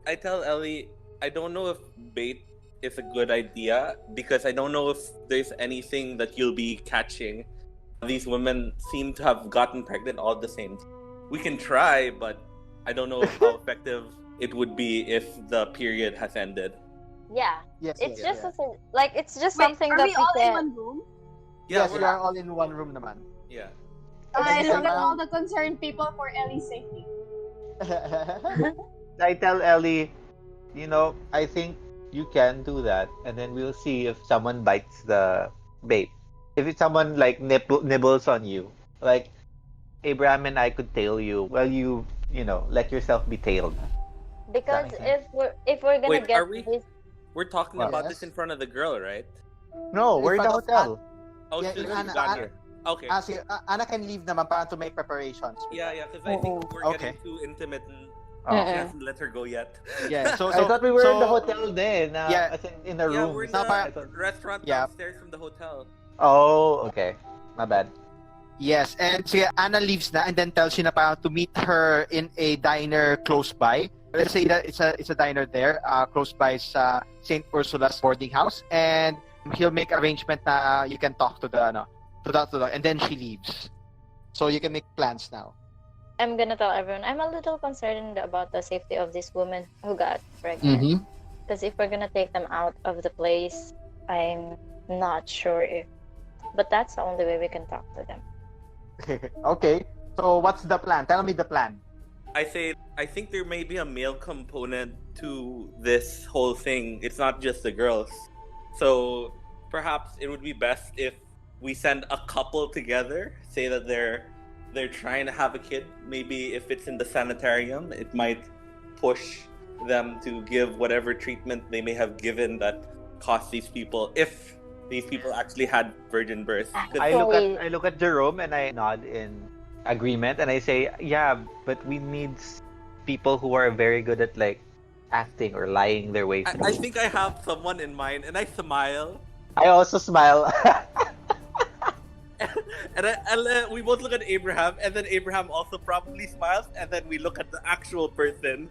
I tell Ellie, I don't know if bait is a good idea because I don't know if there's anything that you'll be catching. These women seem to have gotten pregnant all the same. We can try, but I don't know how effective it would be if the period has ended. Yeah. Yes, It's yes, just yes. like it's just Wait, something are that we all in can. one room? Yes, we're- we are all in one room naman. yeah. I It's look at around- all the concerned people for Ellie's safety. I tell Ellie, I think you can do that, and then we'll see if someone bites the bait. If it's someone like nibbles on you, like Abraham and I could tail you, well, let yourself be tailed. Because That if we're gonna Wait, get are we- this, We're talking Well, about yes. this in front of the girl, right? No, we're in the front of hotel. Oh, Yeah, she's Anna- got Anna- here. Okay. Sige, Anna can leave naman para to make preparations. Yeah, because I think we're Okay. getting too intimate and Oh. she hasn't let her go yet. Yeah, so I thought we were in the so- hotel then. Yeah. As in a Yeah, room. we're in Not the pa- I thought- restaurant Yeah. downstairs from the hotel. Oh, okay. My bad. Yes, and sige, Anna leaves na and then tells you na parang to meet her in a diner close by. Let's say that it's a diner there, close by sa St. Ursula's boarding house, and he'll make arrangement na you can talk to the and then she leaves. So you can make plans now. I'm gonna tell everyone I'm a little concerned about the safety of this woman who got pregnant. Mm-hmm. Because if we're gonna take them out of the place, I'm not sure if. But that's the only way we can talk to them. Okay. So what's the plan? Tell me the plan. I think there may be a male component to this whole thing. It's not just the girls. So perhaps it would be best if we send a couple together, say that they're trying to have a kid. Maybe if it's in the sanitarium, it might push them to give whatever treatment they may have given that cost these people, if these people actually had virgin birth. 'Cause I look at Jerome and I nod in agreement and I say, yeah, but we need people who are very good at like acting or lying their way through. I think I have someone in mind, and I smile. I also smile. And we both look at Abraham, and then Abraham also probably smiles, and then we look at the actual person.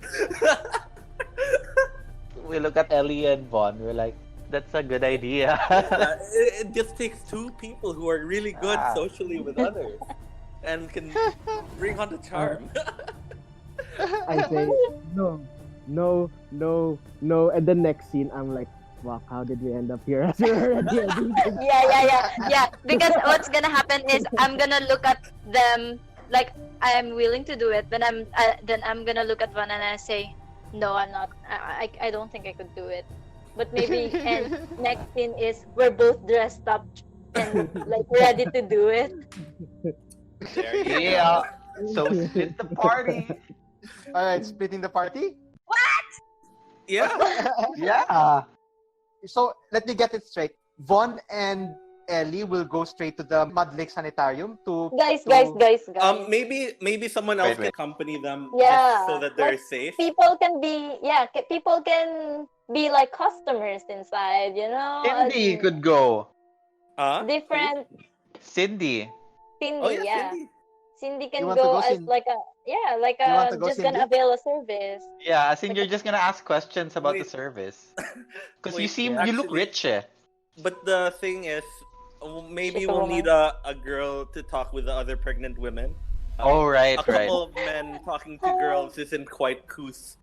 We look at Ellie and Vaughn. We're like, that's a good idea. It just takes two people who are really good Ah. socially with others and can bring on the charm. I say, no, no, no, no. And the next scene, I'm like, fuck, how did we end up here? Yeah. Because what's gonna happen is I'm gonna look at them like I'm willing to do it. Then I'm gonna look at one and I say, no, I'm not. I don't think I could do it. But maybe and next scene is we're both dressed up and like ready to do it. There you Yeah. go. So split the party. All right, splitting the party. Yeah. Yeah. So let me get it straight. Vaughn and Ellie will go straight to the Mud Lake Sanitarium to Guys. Maybe someone else Wait. can accompany them Yeah, just so that they're like, safe. People can be like customers inside, you know. Cindy could go. Huh? Different Cindy. Cindy, Oh yeah, yeah. Cindy. Cindy You can want to go go, as Cindy? like a You want to go, just gonna Cindy? avail a service. Yeah, I think you're just gonna ask questions about the Wait. service. Because Wait, you look actually- rich. Eh. But the thing is, maybe She's a we'll woman. need a girl to talk with the other pregnant women. Oh, right, A couple of men talking to girls isn't quite coos.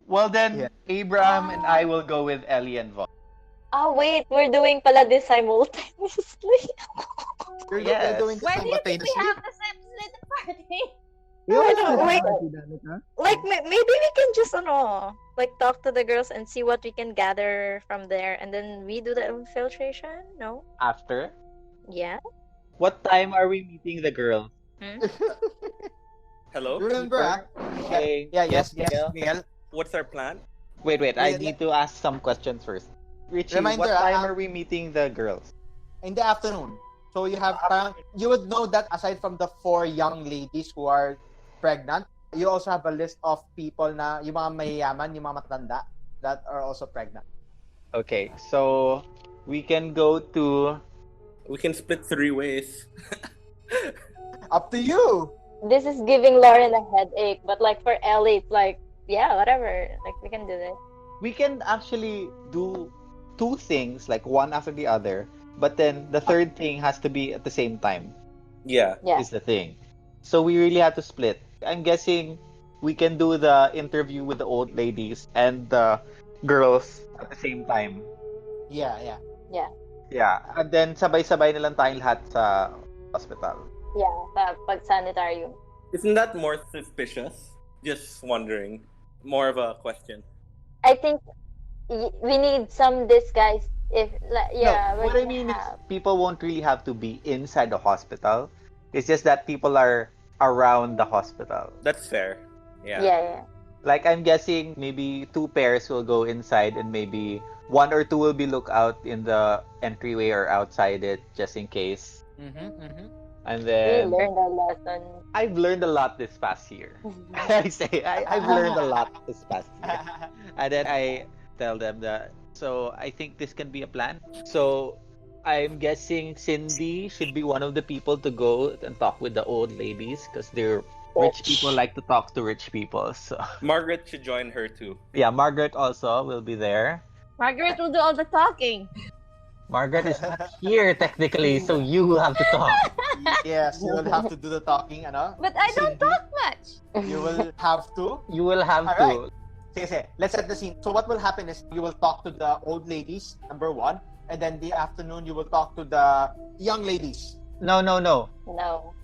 Well then, Yeah. Abraham and I will go with Ellie and Vaughn. Oh wait, we're doing pala this simultaneously. You're Yes. doing Why do you think we simultaneously. have to split the party? Wait. Like maybe we can just like talk to the girls and see what we can gather from there, and then we do the infiltration. No? After? Yeah. What time are we meeting the girls? Hello? Remember, Hey, yes, Miguel. Miguel. What's our plan? Wait, I Yeah, need to ask some questions first. Richie, Reminder, what time are we meeting the girls? In the afternoon. So you have you would know that aside from the 4 young ladies who are pregnant, you also have a list of people na yung mga mayayaman, yung mga matanda that are also pregnant. Okay, so we can go to. We can split 3 ways. Up to you. This is giving Lauren a headache, but like for Ellie, it's like, yeah, whatever. Like we can do this. We can actually do 2 things, like one after the other, but then the third thing has to be at the same time. Yeah. Yeah. Is the thing. So we really have to split. I'm guessing we can do the interview with the old ladies and the girls at the same time. Yeah. Yeah. And then sabay-sabay na lang tayong lahat sa hospital. Yeah, pag-sanitarium. Isn't that more suspicious? Just wondering. More of a question. I think we need some disguise if yeah. No, what I mean is people won't really have to be inside the hospital. It's just that people are around the hospital. That's fair. Yeah. Yeah. Like I'm guessing maybe 2 pairs will go inside and maybe 1 or 2 will be lookout in the entryway or outside it just in case. And We then learned a lesson. I've learned a lot this past year. I've learned a lot this past year. And then I tell them that. So I think this can be a plan. So I'm guessing Cindy should be one of the people to go and talk with the old ladies because they're rich people like to talk to rich people. So Margaret should join her too. yeah, Margaret also will be there. Margaret will do all the talking. Margaret is not here technically, so you will have to talk. Yes, you will have to do the talking, ano? But I don't Cindy, talk much. You will have to. You will have Alright. to. Sige, let's set the scene. So what will happen is you will talk to the old ladies, number 1, and then the afternoon you will talk to the young ladies. No. No,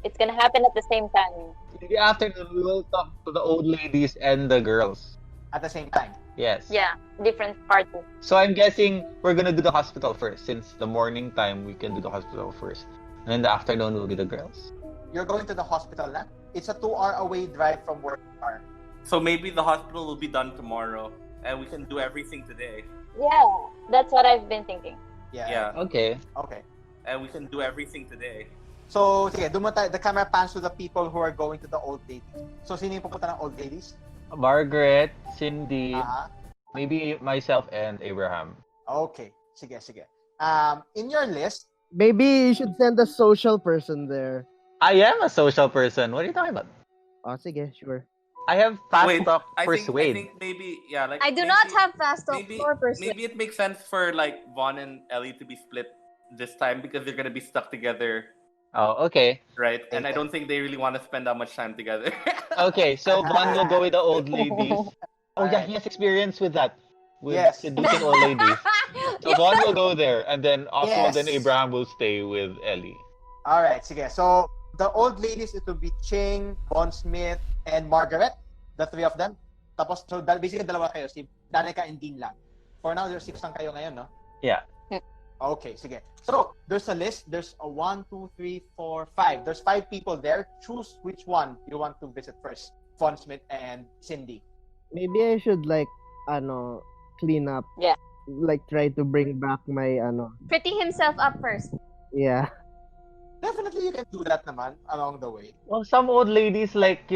it's gonna happen at the same time. In the afternoon, we will talk to the old ladies and the girls. At the same time. Yes. Yeah, different parties. So I'm guessing we're gonna do the hospital first, since the morning time we can do the hospital first, and in the afternoon will be the girls. You're going to the hospital na? It's a 2-hour away drive from where you are. So maybe the hospital will be done tomorrow and we can do everything today. Yeah, that's what I've been thinking. Yeah. Okay. Okay. And we can do everything today. So, sige, the camera pans to the people who are going to the old ladies. So, sino yung pupunta ng old ladies? Margaret, Cindy, Aha. maybe myself and Abraham. Okay. Sige. In your list, Maybe you should send a social person there. I am a social person. What are you talking about? Oh, sige, sure. I have fast Wait, talk I persuade. think maybe like I do maybe, not have fast talk maybe, or persuade. maybe it makes sense for like Vaughn and Ellie to be split this time because they're gonna be stuck together, Oh, okay. right? And I don't think they really want to spend that much time together. Okay, so Vaughn will go with the old ladies. Oh yeah, he has experience with that. With Yes. seducing old ladies. So Vaughn will go there, and then Oswald Yes. and Abraham will stay with Ellie. alright, sige. So, the old ladies, it will be Ching, Von Smith, and Margaret. The 3 of them. Tapos, so basically, dalawa kayo. Si Danica and Dean lang. For now, there's 6 lang kayo ngayon, no? Yeah. Okay, sige. So, there's a list. There's a 1, 2, 3, 4, 5. There's 5 people there. Choose which one you want to visit first. Von Smith and Cindy. Maybe I should clean up. Yeah. Like try to bring back my Pretty himself up first. yeah. Definitely, you can do that naman along the way. Well, some old ladies like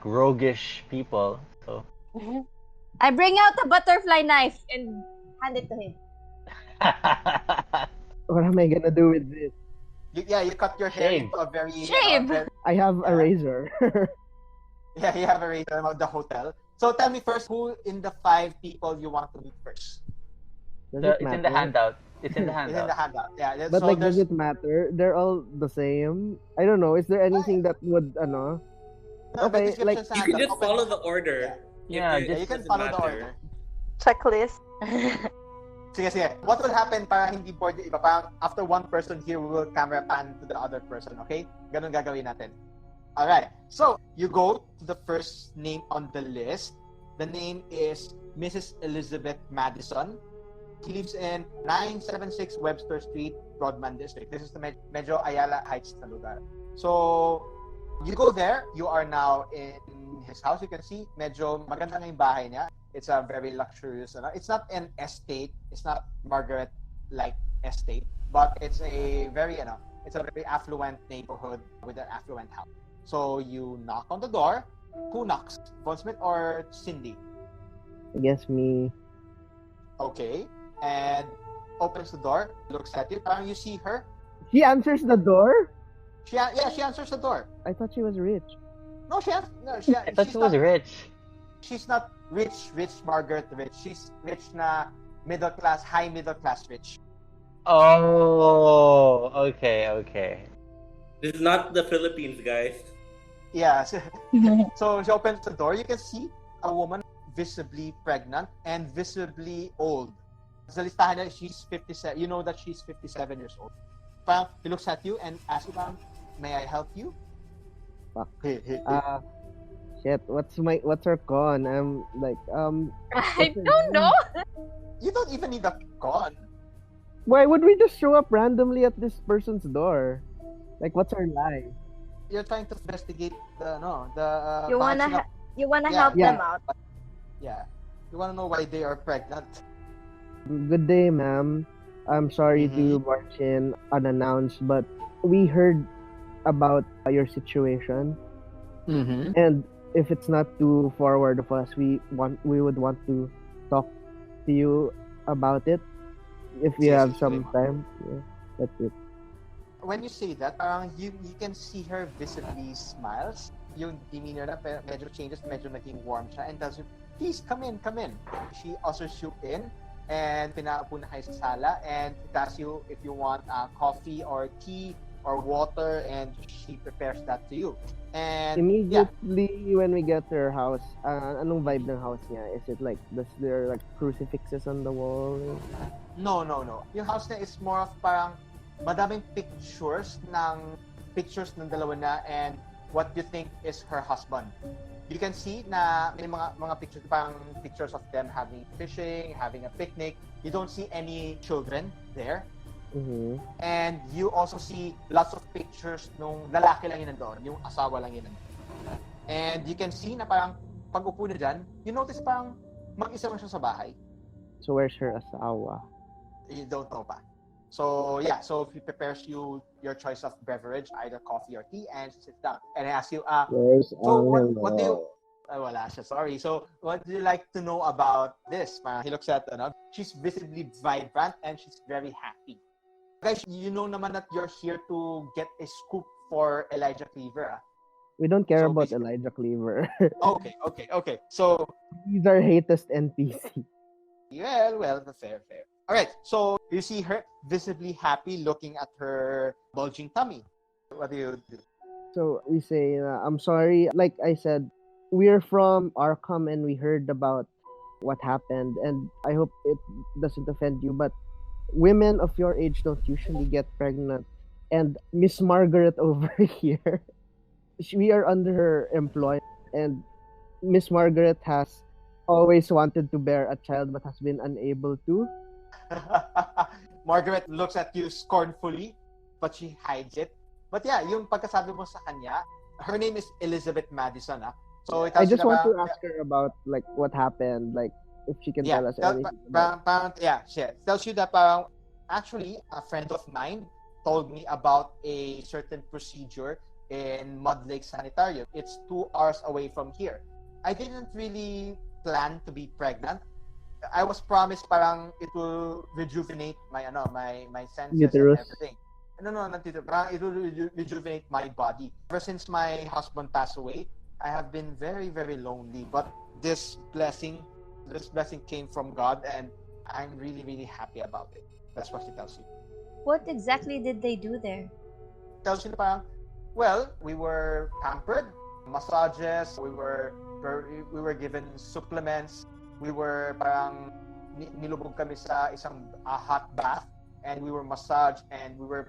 roguish people. So. I bring out a butterfly knife and hand it to him. What am I gonna do with this? You cut your hair Shave. into a very... Shave! I have a razor. Yeah, you have a razor about the hotel. So tell me first, who in the 5 people you want to meet first? Does it It's in the matter? handout. It's in the It's in the handout. handout. Yeah. But So like, does there's... it matter? They're all the same. I don't know. Is there anything that would No, okay, the like, description's You can handout. just Open- follow the order. Yeah, Yeah, you can follow the order. Checklist. Sige. What will happen para hindi bored yung iba? Parang after one person here, we will camera pan to the other person, okay? Ganun gagawin natin. Alright. So, you go to the first name on the list. The name is Mrs. Elizabeth Madison. She lives in 976 Webster Street, Broadman District. This is the medyo Ayala Heights na lugar. So, you go there, you are now in his house. You can see, medyo maganda nga yung bahay niya. It's a very luxurious, it's not an estate. It's not Margaret-like estate, but it's a very, it's a very affluent neighborhood with an affluent house. So you knock on the door. Who knocks? Von Smith or Cindy? I guess me. Okay. And opens the door, looks at you. You see her. She answers the door? She answers the door. I thought she was rich. No, I thought she was rich. She's not rich Margaret rich. She's rich na middle class, high middle class rich. Oh, okay. This is not the Philippines, guys. Yeah. So she opens the door. You can see a woman visibly pregnant and visibly old. Sa listahan niya, she's 57. You know that she's 57 years old. Parang, he looks at you and asks you, may I help you? Fuck. Shit. What's her con? I'm like, I don't know. You don't even need a con. Why would we just show up randomly at this person's door? Like, what's her lie? You're trying to investigate the You wanna Yeah. help them out. Yeah. You wanna know why they are pregnant. Good day, ma'am. I'm sorry to march in unannounced, but we heard about your situation, and if it's not too forward of us, we would want to talk to you about it. If we have some time, yeah, that's it. When you say that, parang you can see her visibly smiles. Yung demeanor na medyo changes, medyo naging warm siya, and tells you, please come in. She ushers you in, and pinaupo na kayo sa sala, and it asks you if you want coffee or tea or water, and she prepares that to you. And immediately when we get to her house, anong vibe ng house niya? Is it like, there like crucifixes on the wall? No. Yung house niya is more of parang madaming pictures ng dalawa na, and what you think is her husband. You can see na may mga pictures, parang pictures of them having fishing, having a picnic. You don't see any children there. And you also see lots of pictures nung lalaki lang yun nandoon, yung asawa lang yun nandoon. And you can see na parang pag upo na dyan, you notice parang mag-isa lang siya sa bahay. So where's her asawa? You don't know pa. So yeah, so he prepares you your choice of beverage, either coffee or tea, and she sits down and asks you, so what do you? Wala siya, sorry. So what do you like to know about this? He looks at she's visibly vibrant and she's very happy. Guys, you know naman that you're here to get a scoop for Elijah Cleaver. We don't care about Elijah Cleaver. Okay. So he's our hatest NPC. Well, fair. All right, so you see her visibly happy looking at her bulging tummy. What do you do? So we say, I'm sorry. Like I said, we're from Arkham and we heard about what happened, and I hope it doesn't offend you, but women of your age don't usually get pregnant. And Miss Margaret over here, we are under her employ, and Miss Margaret has always wanted to bear a child but has been unable to. Margaret looks at you scornfully, but she hides it. But yeah, yung pagkasabi mo sa kanya, her name is Elizabeth Madison. So I just want to ask her about like what happened, like if she can tell us anything. She tells you that actually a friend of mine told me about a certain procedure in Mud Lake Sanitarium. It's 2 hours away from here. I didn't really plan to be pregnant. I was promised it will rejuvenate my senses uterus. And everything. No, it will rejuvenate my body. Ever since my husband passed away, I have been very, very lonely. But this blessing came from God, and I'm really, really happy about it. That's what she tells you. What exactly did they do there? Tells you well, we were pampered, massages, we were given supplements. We were nilubog kami sa isang hot bath, and we were massaged, and we were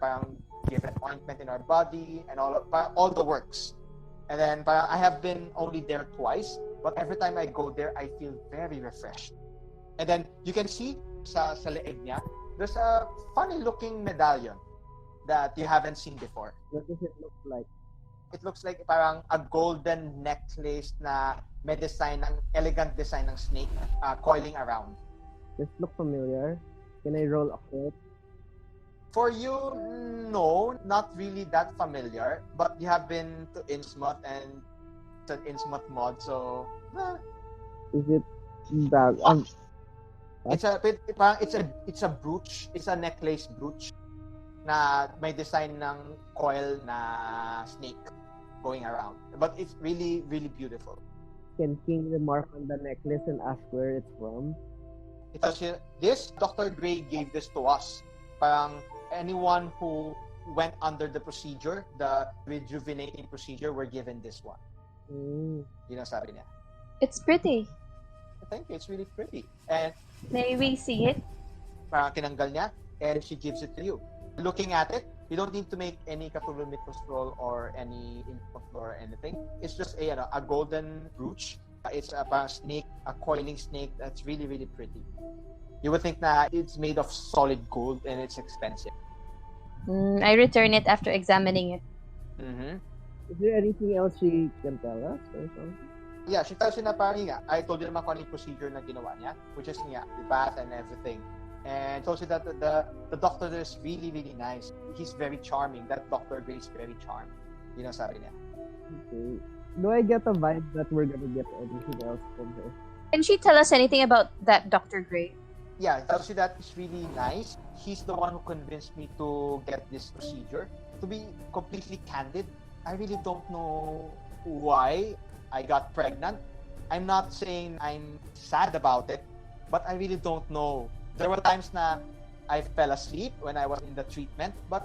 given ointment in our body and all the works. And then I have been only there twice, but every time I go there, I feel very refreshed. And then you can see sa leeg niya, there's a funny looking medallion that you haven't seen before. What does it look like? It looks like parang a golden necklace na may design ng elegant design ng snake coiling around. This look familiar. Can I roll a quote? For you, no, not really that familiar. But you have been to Innsmouth and it's an Innsmouth mod, so Is it that? it's a brooch. It's a necklace brooch na may design ng coil na snake going around. But it's really, really beautiful. Can King remark on the necklace and ask where it's from? This Dr. Gray gave this to us. Parang anyone who went under the procedure, the rejuvenating procedure, were given this one. Yun ang sabi niya. It's pretty. Thank you. It's really pretty. And May we see it? parang tinanggal niya and she gives it to you. Looking at it, you don't need to make any Cthulhu Mythos roll or any input or anything. It's just a golden brooch. It's a snake, a coiling snake that's really, really pretty. You would think that it's made of solid gold and it's expensive. I return it after examining it. Mm-hmm. Is there anything else she can tell us or something? Yeah, she tells you na parang nga, I told you naman kung ano yung procedure na ginawa niya, which is the bath and everything. And tells you that the doctor there is really, really nice. He's very charming. That Dr. Gray is very charming. Yun ang sabi niya. Okay. Do I get a vibe that we're gonna get anything else from her? Can she tell us anything about that Dr. Gray? Yeah, it tells you that it's really nice. He's the one who convinced me to get this procedure. To be completely candid, I really don't know why I got pregnant. I'm not saying I'm sad about it, but I really don't know. There were times na I fell asleep when I was in the treatment, but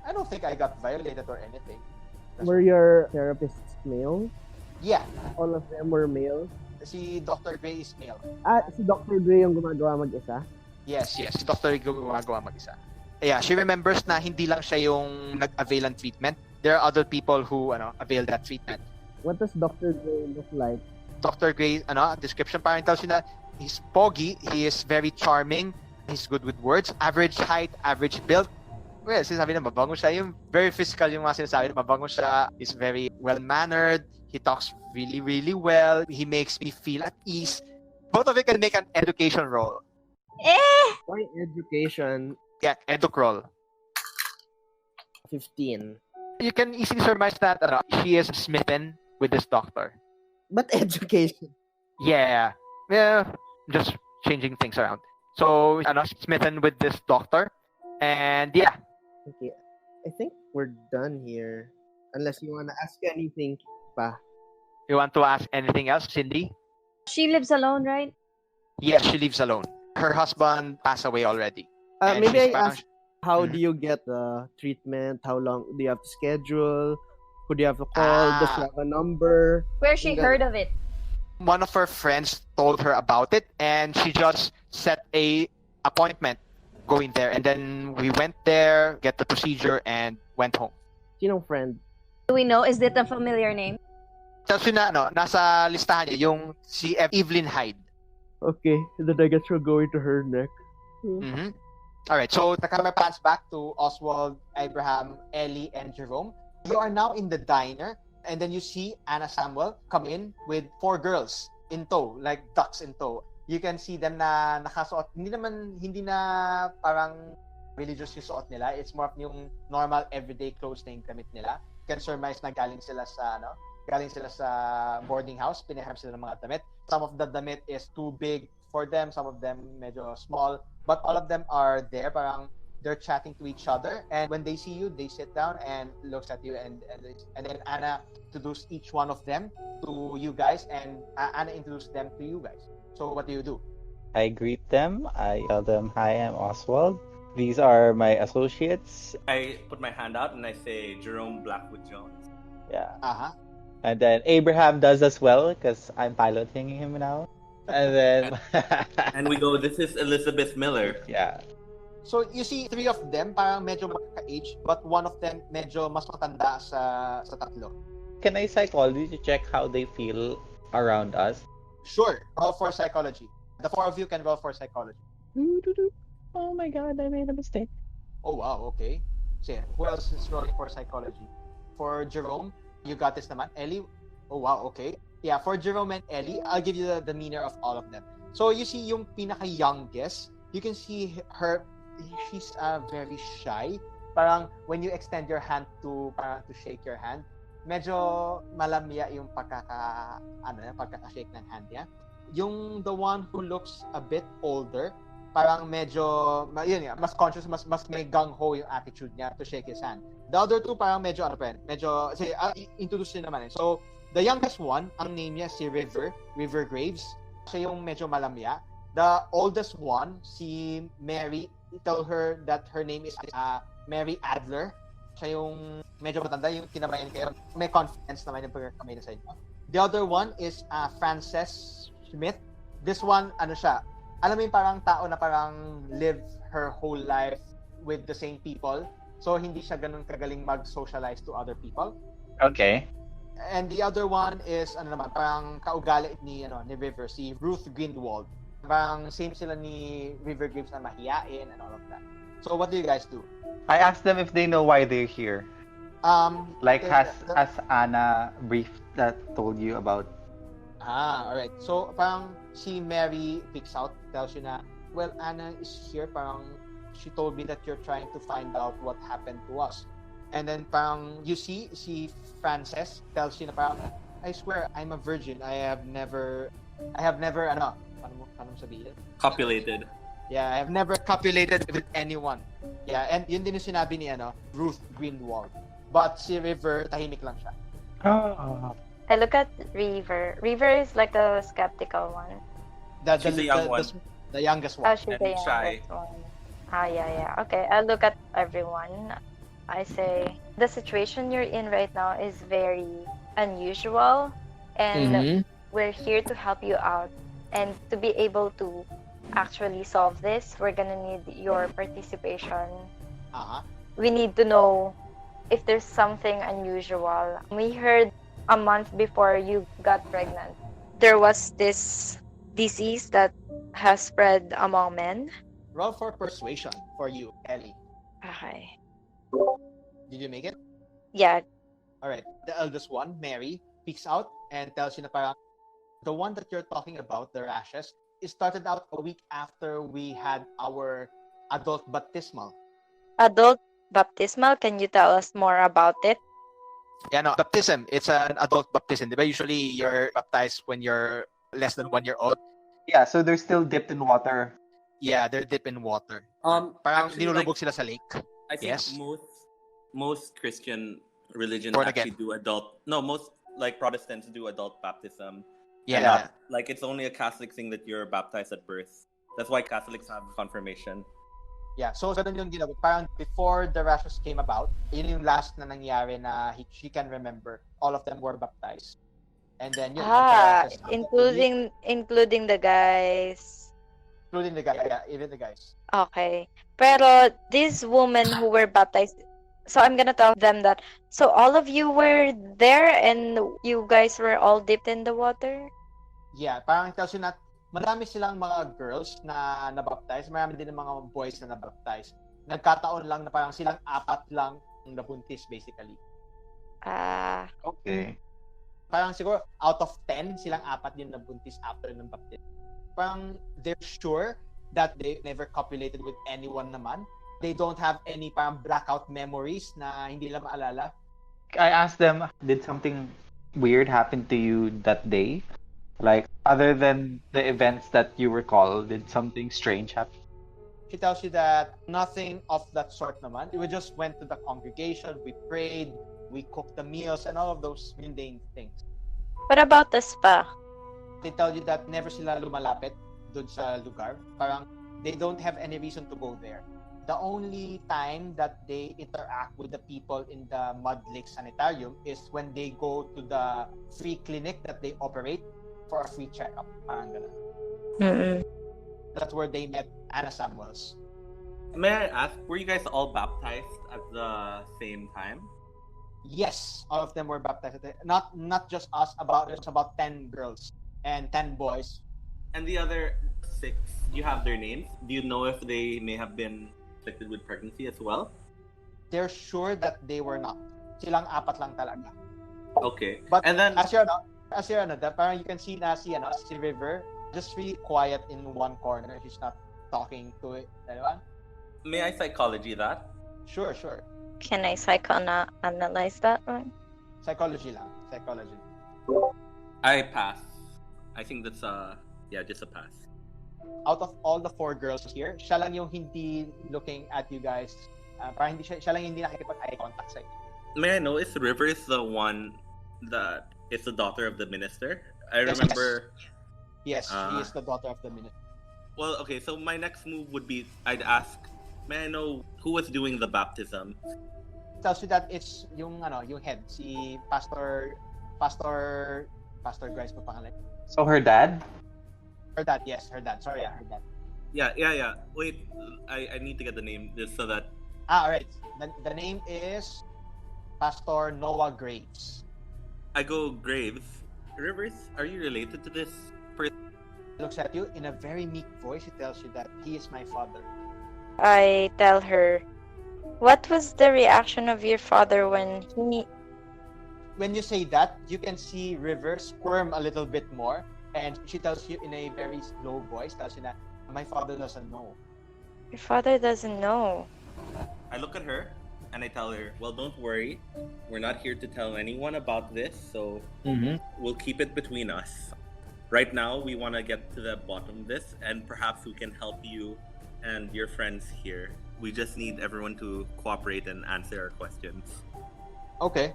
I don't think I got violated or anything. Were your therapists male? Yeah, All of them were male? si Dr. Gray is male. Si Dr. Gray yung gumagawa mag-isa? Yes, si Dr. Gray gumagawa mag-isa. Yeah, she remembers na hindi lang siya yung nag-avail ng treatment. There are other people who avail that treatment. What does Dr. Gray look like? Dr. Gray, description parang tells you na he's poggy, he is very charming, he's good with words, average height, average build. Well, sinasabi na mabango siya, yung very physical yung mga sinasabi na mabango siya, he's very well-mannered, he talks really, really well, he makes me feel at ease. Both of you can make an education roll. Why education? Yeah, educ roll. 15. You can easily surmise that she is smitten with this doctor. But education? Yeah, just changing things around. So, smitten with this doctor, and yeah. Okay, I think we're done here. Unless you wanna ask anything pa. You want to ask anything else, Cindy? She lives alone, right? Yes, she lives alone. Her husband passed away already. And Maybe she's I parang- ask, how do you get the treatment? How long do you have to schedule? Who do you have to call? Does she have a number? Where she heard of it? One of her friends told her about it, and she just set a appointment going there. And then we went there, get the procedure, and went home. Sinong friend? Do we know? Is it a familiar name? Tapos yun na, nasa listahan niya, yung si Evelyn Hyde. Okay, then I guess we're going to her next. Mm-hmm. All right, so the camera pans back to Oswald, Abraham, Ellie, and Jerome. You are now in the diner, and then you see Anna Samuel come in with 4 girls in tow, like ducks in tow. You can see them na nakasuot. Hindi na parang religious yung suot nila. It's more of yung normal everyday clothes na yung damit nila. You can surmise na galing sila sa boarding house, pinaham sila ng mga damit. Some of the damit is too big for them, some of them medyo small, but all of them are there, parang they're chatting to each other, and when they see you, they sit down and looks at you, and then Anna introduced each one of them to you guys, and Anna introduced them to you guys. So what do? I greet them. I tell them, "Hi, I'm Oswald. These are my associates." I put my hand out and I say Jerome Blackwood Jones. Yeah. Uh-huh. And then Abraham does as well because I'm piloting him now. And then And we go, this is Elizabeth Miller. yeah. So you see 3 of them parang medyo magka-age, but one of them medyo mas matanda sa tatlo. Can I psychology to check how they feel around us? Sure, roll for psychology. The 4 of you can roll for psychology. Oh my god, I made a mistake. Oh wow, okay. So who else is rolling for psychology? For Jerome, You got this naman. Ellie, oh wow, okay. Yeah, for Jerome and Ellie, I'll give you the demeanor of all of them. So you see yung pinaka-youngest, you can see her, she's very shy. Parang when you extend your hand to shake your hand, medyo malamya yung pagkaka-shake ng hand niya. Yung the one who looks a bit older, parang medyo, yun nga, mas conscious, mas may gung-ho yung attitude niya to shake his hand. The other two parang medyo, sige, introduce nyo naman eh. So, the youngest one, ang name niya si River Graves. Siya yung medyo malamya. The oldest one, si Mary, tell her that her name is Mary Adler. Siya yung medyo matanda, yung kinabayan kayo. May confidence naman yung pagkakamay na sa inyo. The other one is Frances Smith. This one, siya, alam mo yung parang tao na parang live her whole life with the same people. So, hindi siya ganun kagaling mag-socialize to other people. Okay. And the other one is, parang kaugali ni River, si Ruth Greenwald. Parang same sila ni River Graves na mahiyain and all of that. So, what do you guys do? I asked them if they know why they're here. Has Anna briefed that told you about? Alright. So, parang si Mary picks out, tells you na, well, Anna is here, parang she told me that you're trying to find out what happened to us. And then parang you see, si Frances tells you na parang, I swear, I'm a virgin. I have never, paano sabihin? Copulated. Yeah, I have never copulated with anyone. Yeah, and yun din yung sinabi ni Ruth Greenwald. But si River, tahimik lang siya. Oh. I look at River. River is like the skeptical one. She's the young one. The youngest one. Oh, she's the shy. youngest one. Yeah. Okay, I look at everyone. I say, the situation you're in right now is very unusual, and we're here to help you out. And to be able to actually solve this, we're gonna need your participation. We need to know if there's something unusual. We heard a month before you got pregnant, there was this disease that has spread among men. Roll for persuasion for you, Ellie. Okay. Did you make it? Yeah. Alright. The eldest one, Mary, peeks out and tells you na parang the one that you're talking about, the rashes, it started out a week after we had our adult baptismal. Adult baptismal? Can you tell us more about it? Yeah, no, baptism. It's an adult baptism. Diba? Usually you're baptized when you're less than 1 year old. Yeah, so they're still dipped in water. Yeah, they're dipped in water. Parang nilulubog sila sa lake. I think yes. most Christian religions Born actually again. do adult. No, most like Protestants do adult baptism. Yeah. Like it's only a Catholic thing that you're baptized at birth. That's why Catholics have confirmation. Yeah, so ganun yung ginawa. Parang before the rashes came about, yun yung last na nangyari na she can remember. All of them were baptized. And then yun. Including the guys. Including the guys, yeah, even the guys. Okay. Pero these women who were baptized, so I'm gonna tell them that, so all of you were there and you guys were all dipped in the water? Yeah, parang tells you na marami silang mga girls na nabaptize, marami din ng mga boys na nabaptize. Nagkataon lang na parang silang 4 lang nabuntis basically. Okay. Parang siguro out of 10, silang 4 din nabuntis after ng baptism. Parang they're sure that they never copulated with anyone naman. They don't have any parang blackout memories na hindi nila maalala. I asked them, did something weird happen to you that day? Like, other than the events that you recall, did something strange happen? She tells you that nothing of that sort naman. We just went to the congregation, we prayed, we cooked the meals, and all of those mundane things. What about the spa? They tell you that never sila lumalapit dun sa lugar. Parang they don't have any reason to go there. The only time that they interact with the people in the Mud Lake Sanitarium is when they go to the free clinic that they operate for a free checkup. Parang ganun. That's where they met Anna Samuels. May I ask, were you guys all baptized at the same time? Yes, all of them were baptized. Not just us. There's about 10 girls and 10 boys. And the other 6, do you have their names? Do you know if they may have been afflicted with pregnancy as well? They're sure that they were not. Silang 4 lang talaga. Okay. But And then parang you can see na si River just really quiet in one corner. She's not talking to it. Anyone? may I psychology that? Sure. Can I psychoanalyze that one? Psychology lang. Psychology. I pass. I think that's just a pass. Out of all the 4 girls here, siya lang yung hindi looking at you guys. Parang siya lang hindi nakikipag-eye contact sa inyo. May I know if River is the one that is the daughter of the minister? I Yes, remember. Yes, she is the daughter of the minister. Well, okay. So my next move would be I'd ask. May I know who was doing the baptism? Tells you that it's yung head, si Pastor Grice pa pangalan. So her dad? Her dad. Sorry, her dad. Yeah. Wait, I need to get the name just so that. Alright. The name is Pastor Noah Graves. I go Graves. Rivers, are you related to this person? He looks at you in a very meek voice. He tells you that he is my father. I tell her, what was the reaction of your father when he... When you say that, you can see River squirm a little bit more, and she tells you in a very slow voice, tells you that my father doesn't know. Your father doesn't know. I look at her and I tell her, well, don't worry. We're not here to tell anyone about this, so we'll keep it between us. Right now, we want to get to the bottom of this, and perhaps we can help you and your friends here. We just need everyone to cooperate and answer our questions. Okay.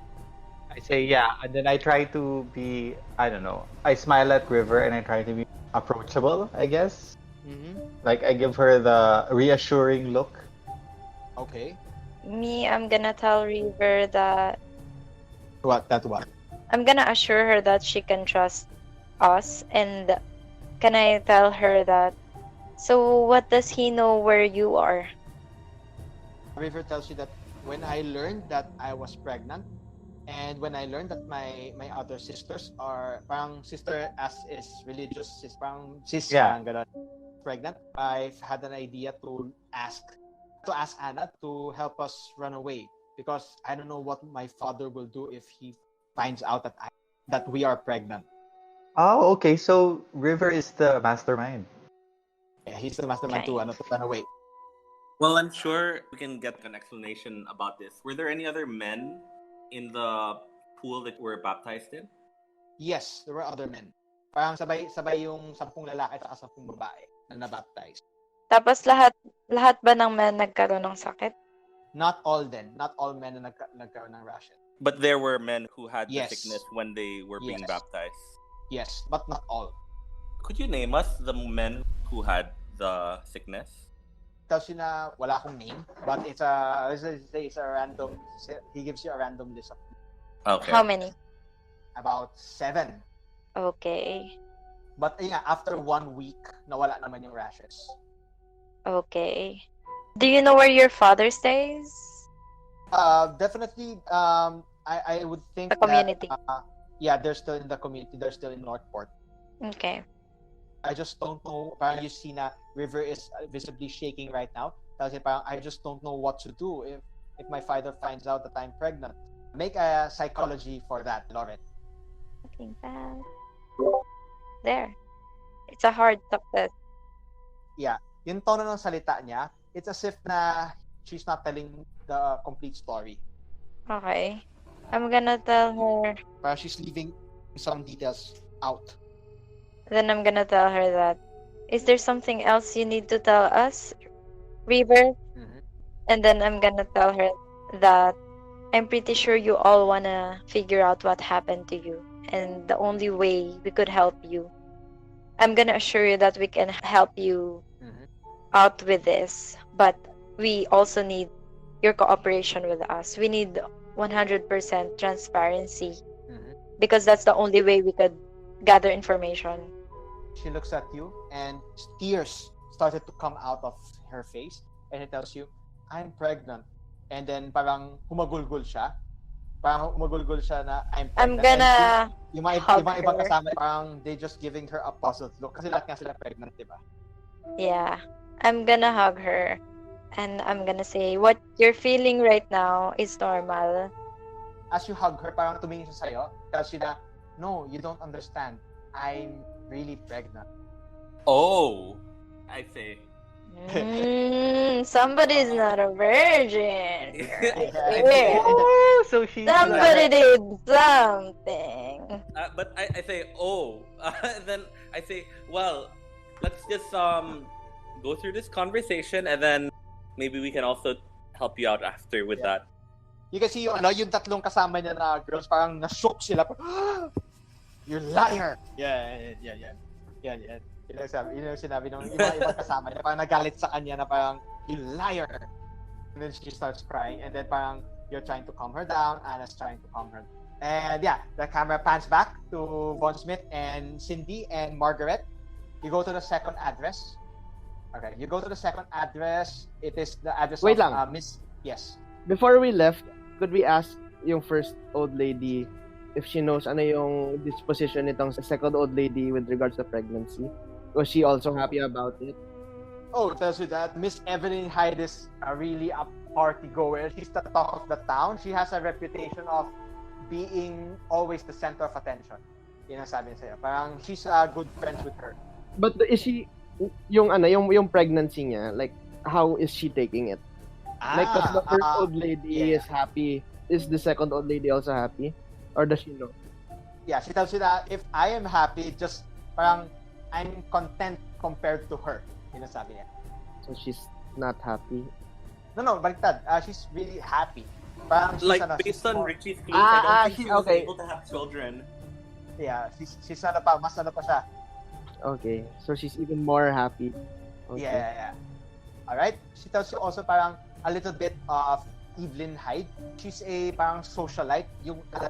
I say yeah, and then I try to be, I don't know, I smile at River and I try to be approachable, I guess. Like I give her the reassuring look. Okay. Me, I'm gonna tell River that... What? I'm gonna assure her that she can trust us, and can I tell her that... So what does he know where you are? River tells you that when I learned that I was pregnant, and when I learned that my other sisters are parang sister as is religious, parang sis, parang ganon, pregnant, I've had an idea to ask Anna to help us run away, because I don't know what my father will do if he finds out that we are pregnant. Oh, okay. So River is the mastermind. Yeah, he's the mastermind to run away. Well, I'm sure we can get an explanation about this. Were there any other men in the pool that were baptized in? Yes, there were other men. Parang sabay yung 10 lalaki at 10 babae na nabaptize. Tapos lahat ba ng men nagkaroon ng sakit? Not all men na nagkaroon ng rashes. But there were men who had Yes. the sickness when they were being Yes. baptized. Yes, but not all. Could you name us the men who had the sickness? Tells you na wala akong name, but it's a random. He gives you a random list of Okay. How many? about 7. Okay. But yeah, after 1 week, nawala naman yung rashes. Okay. Do you know where your father stays? Definitely. I would think The community. That, they're still in the community. They're still in Northport. Okay. I just don't know. Parang you see na River is visibly shaking right now. Kasi parang I just don't know what to do if my father finds out that I'm pregnant. Make a psychology for that, Lauren. Looking back. There. It's a hard success. Yeah. Yung tono ng salita niya, it's as if na she's not telling the complete story. Okay. I'm gonna tell her. Parang she's leaving some details out. Then I'm gonna tell her that. Is there something else you need to tell us, River? And then I'm gonna tell her that I'm pretty sure you all wanna figure out what happened to you, and the only way we could help you. I'm gonna assure you that we can help you out with this, but we also need your cooperation with us. We need 100% transparency, because that's the only way we could gather information. She looks at you and tears started to come out of her face, and it tells you, I'm pregnant. And then parang humagulgol siya. Parang humagulgol siya na I'm pregnant. I'm gonna Yung mga ibang kasama, parang they just giving her a puzzled look. Kasi lahat nga sila pregnant, di ba? Yeah. I'm gonna hug her, and I'm gonna say, what you're feeling right now is normal. as you hug her, parang tumingin siya sa'yo, tells you na, no, you don't understand. I'm really pregnant. Oh, I say. Somebody's not a virgin. Yeah. Oh, so she's Somebody did something. But I say, oh. And then I say, well, let's just go through this conversation, and then maybe we can also help you out after with that. You can see yung tatlong kasama niya na girls, parang na-shock sila. You liar! Yeah. Yun yung sinabi ng ibang kasama niya. Parang nagalit sa kanya na parang, you liar! And then she starts crying. And then parang, you're trying to calm her down. Anna's trying to calm her. And yeah, the camera pans back to Von Smith and Cindy and Margaret. You go to the second address. Okay, you go to the second address. It is the address Wait of lang. Miss... Yes. Before we left, could we ask yung first old lady if she knows ano yung disposition nitong second old lady with regards to pregnancy? Was she also happy about it? Oh, it tells you that Miss Evelyn Hyde is really a party goer. She's the talk of the town. She has a reputation of being always the center of attention. Yun ang sabi niya sa'yo. Parang she's good friends with her. But is she yung pregnancy niya, like how is she taking it? Like the first old lady is happy. Is the second old lady also happy? Or does she know? Yeah, she tells you that if I am happy, just parang I'm content compared to her. Yun ang sabi niya. So she's not happy. No, baliktad. She's really happy. Parang she's, Like based on more... Richie's clues, I don't think she was okay. able to have children. Yeah, she's mas pa siya. Okay, so she's even more happy. Okay. Yeah. Alright? She tells you also parang a little bit of Evelyn Hyde. She's a parang socialite.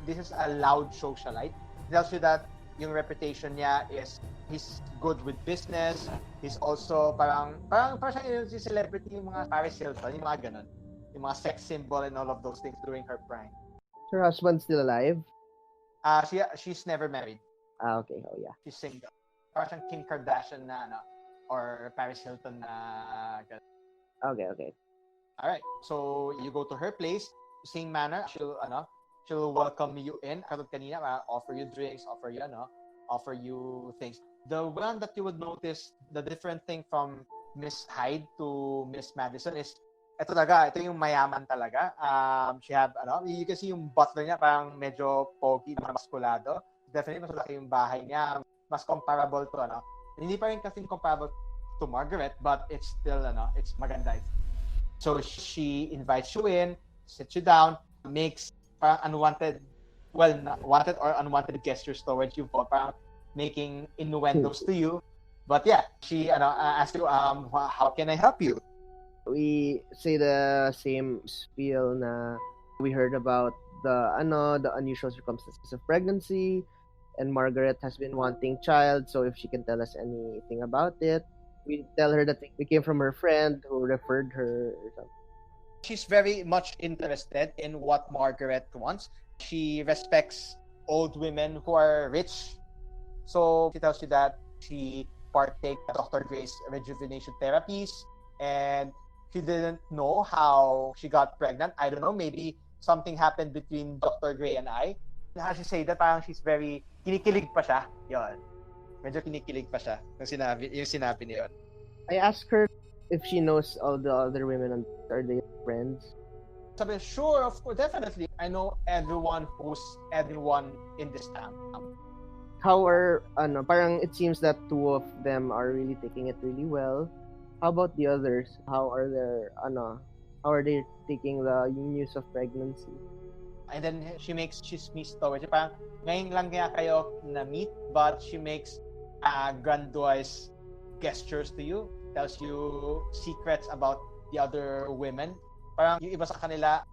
This is a loud socialite. It tells you that yung reputation niya is he's good with business. He's also parang siya yung celebrity, yung mga Paris Hilton, yung mga ganun. Yung mga sex symbol and all of those things during her prime. Her husband's still alive? She's never married. Okay. Oh, yeah. She's single. Parang siyang Kim Kardashian na or Paris Hilton na ganun. Okay. Alright, so you go to her place, same manner, she'll welcome you in. Katulad kanina, offer you drinks, offer you things. The one that you would notice, the different thing from Miss Hyde to Miss Madison is, ito yung mayaman talaga. She have, you can see yung butler niya, parang medyo pogi, maskulado. Definitely, mas malaki yung bahay niya. Mas comparable to, hindi pa rin kasing comparable to Margaret, but it's still, it's maganda. So she invites you in, sits you down, makes parang wanted or unwanted gestures towards you, parang making innuendos to you. But yeah, she asks you, how can I help you? We say the same spiel na we heard about the unusual circumstances of pregnancy, and Margaret has been wanting child, so if she can tell us anything about it. We tell her that we came from her friend who referred her or something. She's very much interested in what Margaret wants. She respects old women who are rich. So she tells you that she partakes in Dr. Gray's rejuvenation therapies, and she didn't know how she got pregnant. I don't know, maybe something happened between Dr. Gray and I. How she say that parang she's very kinikilig pa siya. Yun. Medyo kinikilig pa siya yung sinabi niya. I asked her if she knows all the other women and are they friends. Sabi, sure, of course, definitely. I know everyone in this town. How are parang it seems that two of them are really taking it really well. How about the others? How are they taking the news of pregnancy? And then she makes chismis towards you. Parang ngayon lang kaya kayo na-meet, but she makes grandiose gestures to you, tells you secrets about the other women. Parang yung iba sa kanila,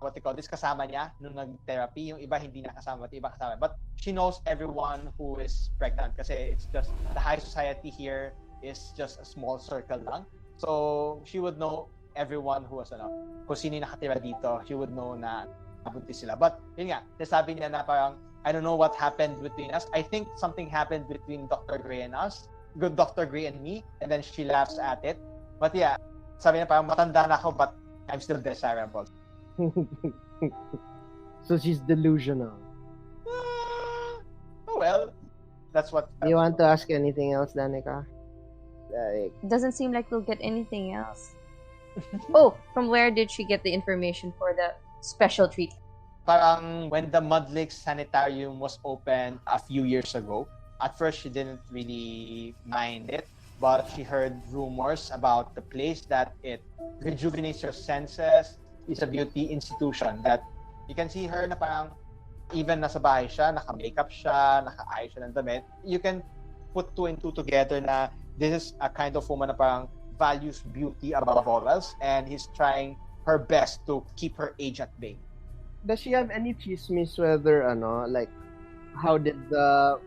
kasama niya nung nag-therapy, yung iba hindi na kasama, iba kasama. But she knows everyone who is pregnant kasi it's just, the high society here is just a small circle lang. So, she would know everyone who was, kung sino nakatira dito, she would know na nabuntis sila. But, yun nga, sabi niya na parang, I don't know what happened between us. I think something happened between Dr. Gray and us, good Dr. Gray and me, and then she laughs at it. But yeah, sabi niya parang matanda na ako, but I'm still desirable. So she's delusional. Oh well, that's what. Do you want to ask anything else, Danica? Like, Doesn't seem like we'll get anything else. Oh, from where did she get the information for the special treatment? Parang when the Mud Lake Sanitarium was opened a few years ago, at first she didn't really mind it, but she heard rumors about the place that it rejuvenates your senses. It's a beauty institution that you can see her na parang even nasa bahay siya, naka-makeup siya, naka-ayos siya ng damit. You can put two and two together na this is a kind of woman na parang values beauty above all else, and he's trying her best to keep her age at bay. does she have any chismis whether, like, how did the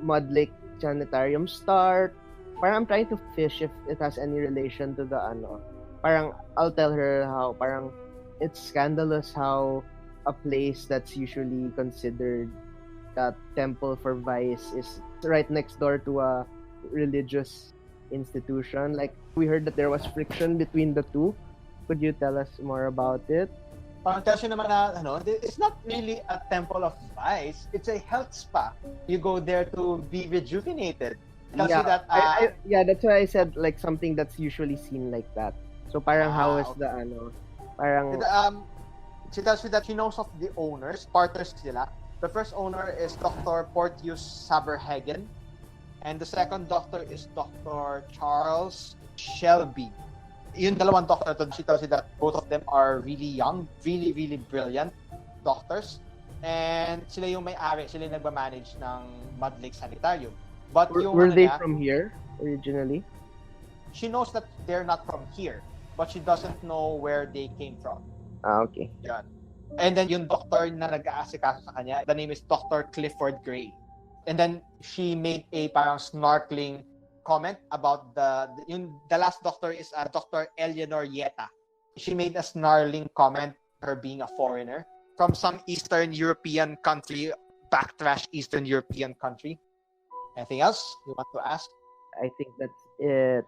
Mud Lake Sanitarium start? Parang I'm trying to fish if it has any relation to the, parang I'll tell her how, parang it's scandalous how a place that's usually considered a temple for vice is right next door to a religious institution. Like, we heard that there was friction between the two. Could you tell us more about it? Parang tells you naman na, it's not really a temple of vice. It's a health spa. You go there to be rejuvenated. Tells you that, yeah, that's why I said like something that's usually seen like that. So parang how is okay. the parang she tells you that she knows of the owners, partners sila. The first owner is Dr. Porteus Saberhagen, and the second doctor is Dr. Charles Shelby. Yung dalawang doctor to, she tells you that both of them are really young, really, really brilliant doctors. And sila yung may-ari, sila yung nagmamanage ng Mud Lake Sanitarium. But were they from here originally? She knows that they're not from here, but she doesn't know where they came from. Okay. Yan. And then yung doctor na nag-aasikaso sa kanya, the name is Dr. Clifford Gray. And then she made a parang snorkeling comment about the last doctor is Dr. Eleanor Yeta. She made a snarling comment, her being a foreigner from some Eastern European country, backtrash Eastern European country. Anything else you want to ask? I think that's it.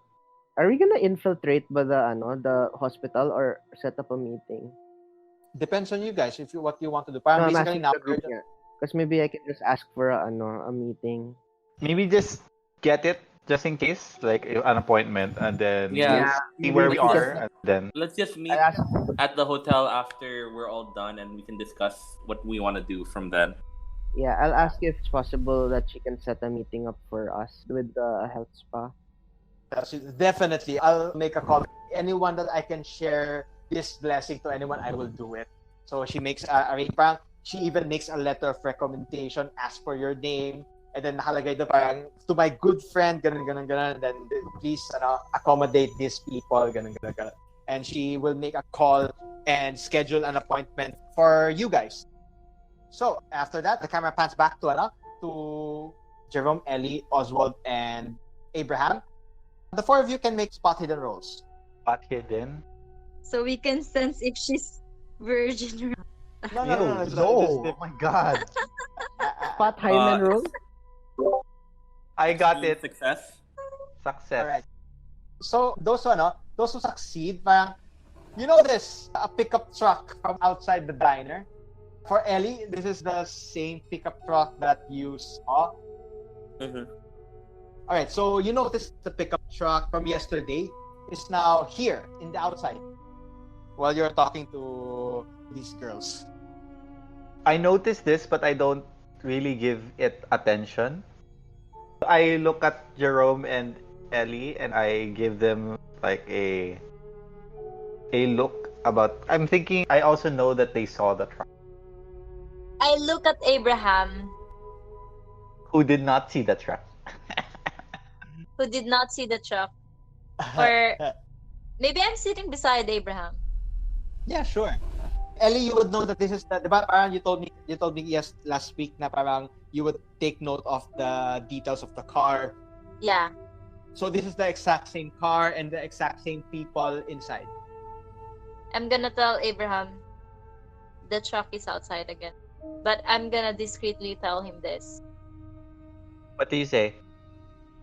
Are we gonna infiltrate by the hospital or set up a meeting? Depends on you guys if what you want to do. Parang basically now, because maybe I can just ask for a meeting. Maybe just get it just in case, like an appointment, and then see where we are, and then Let's just meet at the hotel after we're all done, and we can discuss what we want to do from then. Yeah, I'll ask if it's possible that she can set a meeting up for us with the health spa. Definitely, I'll make a call. Anyone that I can share this blessing to anyone, I will do it. So she makes she even makes a letter of recommendation, ask for your name, and then nakalagay doon parang to my good friend, ganun, and then please accommodate these people, ganun. And she will make a call and schedule an appointment for you guys. So after that, the camera pans back to Jerome, Ellie, Oswald, and Abraham. The four of you can make spot hidden rolls. spot hidden. So we can sense if she's virgin. No. Oh my god. Spot Hyman roll? I got it. Success. Success. Alright. So those who succeed, parang, you know this, a pickup truck from outside the diner. For Ellie, this is the same pickup truck that you saw. Mm-hmm. Alright, so you notice the pickup truck from yesterday is now here in the outside while you're talking to these girls. I noticed this, but I don't really give it attention. I look at Jerome and Ellie and I give them like a look about. I'm thinking I also know that they saw the truck. I look at Abraham, Who did not see the truck? who did not see the truck. Or maybe I'm sitting beside Abraham. Yeah, sure. Ellie, you would know that this is the diba, parang you told me yes last week na parang you would take note of the details of the car. Yeah. So this is the exact same car and the exact same people inside. I'm gonna tell Abraham the truck is outside again. But I'm gonna discreetly tell him this. What do you say?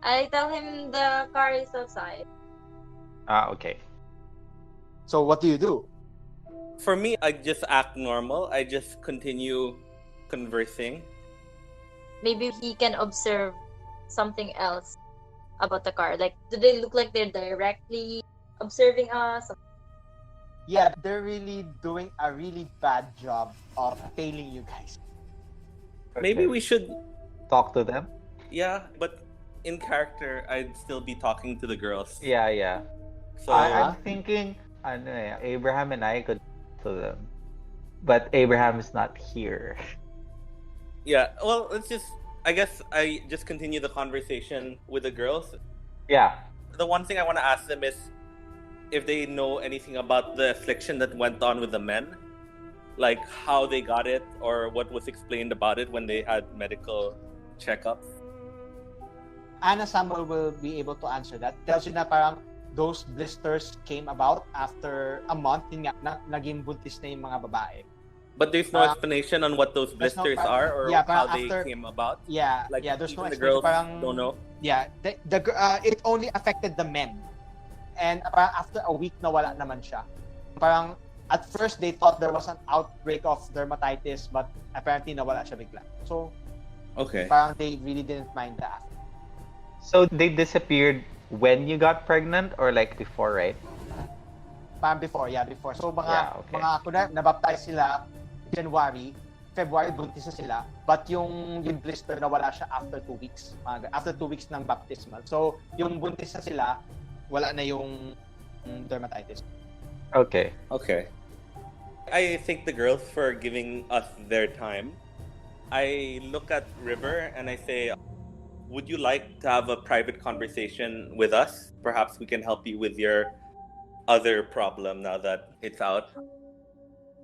I tell him the car is outside. Ah, okay. So what do you do? For me, I just act normal. I just continue conversing. Maybe he can observe something else about the car. Like, do they look like they're directly observing us? Yeah, they're really doing a really bad job of tailing you guys. Maybe Okay. we should, Talk to them. yeah, but in character, I'd still be talking to the girls. Yeah, yeah. So I'm thinking, Abraham and I could talk to them, but Abraham is not here. yeah, well, I guess I just continue the conversation with the girls. Yeah. The one thing I want to ask them is if they know anything about the affliction that went on with the men, like how they got it or what was explained about it when they had medical checkups. Anna Samuel will be able to answer that. Tells you na parang those blisters came about after a month, yun nga, naging buntis na yung mga babae. But there's no explanation on what those there's no blisters par- are or yeah, how parang they after- came about. Yeah, Like yeah, there's even no the explanation. girls Parang, don't know. yeah, it only affected the men. And parang after a week, nawala naman siya. Parang at first, they thought there was an outbreak of dermatitis, but apparently nawala siya bigla. So, Okay. parang they really didn't mind that. So they disappeared when you got pregnant or like before, right? Parang before. So, mga, Yeah, okay. kunwari, nabaptize sila January, February, buntis na sila. But yung blister nawala siya after 2 weeks. After 2 weeks ng baptismal. So, yung buntis na sila, wala na yung dermatitis. Okay. Okay. I thank the girls for giving us their time. I look at River and I say, would you like to have a private conversation with us? Perhaps we can help you with your other problem now that it's out.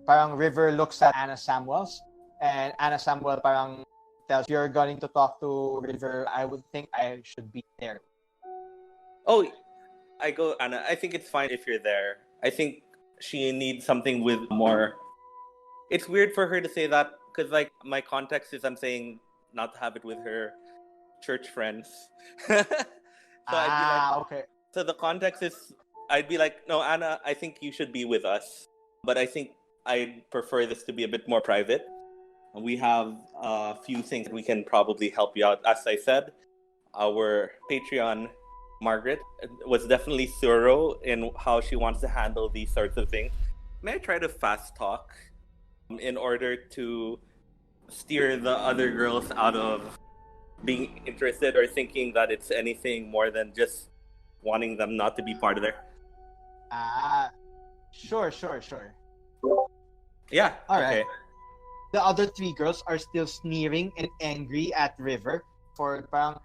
Parang River looks at Anna Samuels, and Anna Samuel parang tells, you're going to talk to River. I would think I should be there. Oh, I go, Anna, I think it's fine if you're there. I think she needs something with more. It's weird for her to say that because, like, my context is I'm saying not to have it with her church friends. So I'd be like, Okay. so the context is I'd be like, no, Anna, I think you should be with us. But I think I'd prefer this to be a bit more private. We have a few things we can probably help you out. As I said, our Patreon, Margaret, was definitely thorough in how she wants to handle these sorts of things. May I try to fast talk in order to steer the other girls out of being interested or thinking that it's anything more than just wanting them not to be part of there? Sure. Yeah. All right. Okay. The other 3 girls are still sneering and angry at River for parang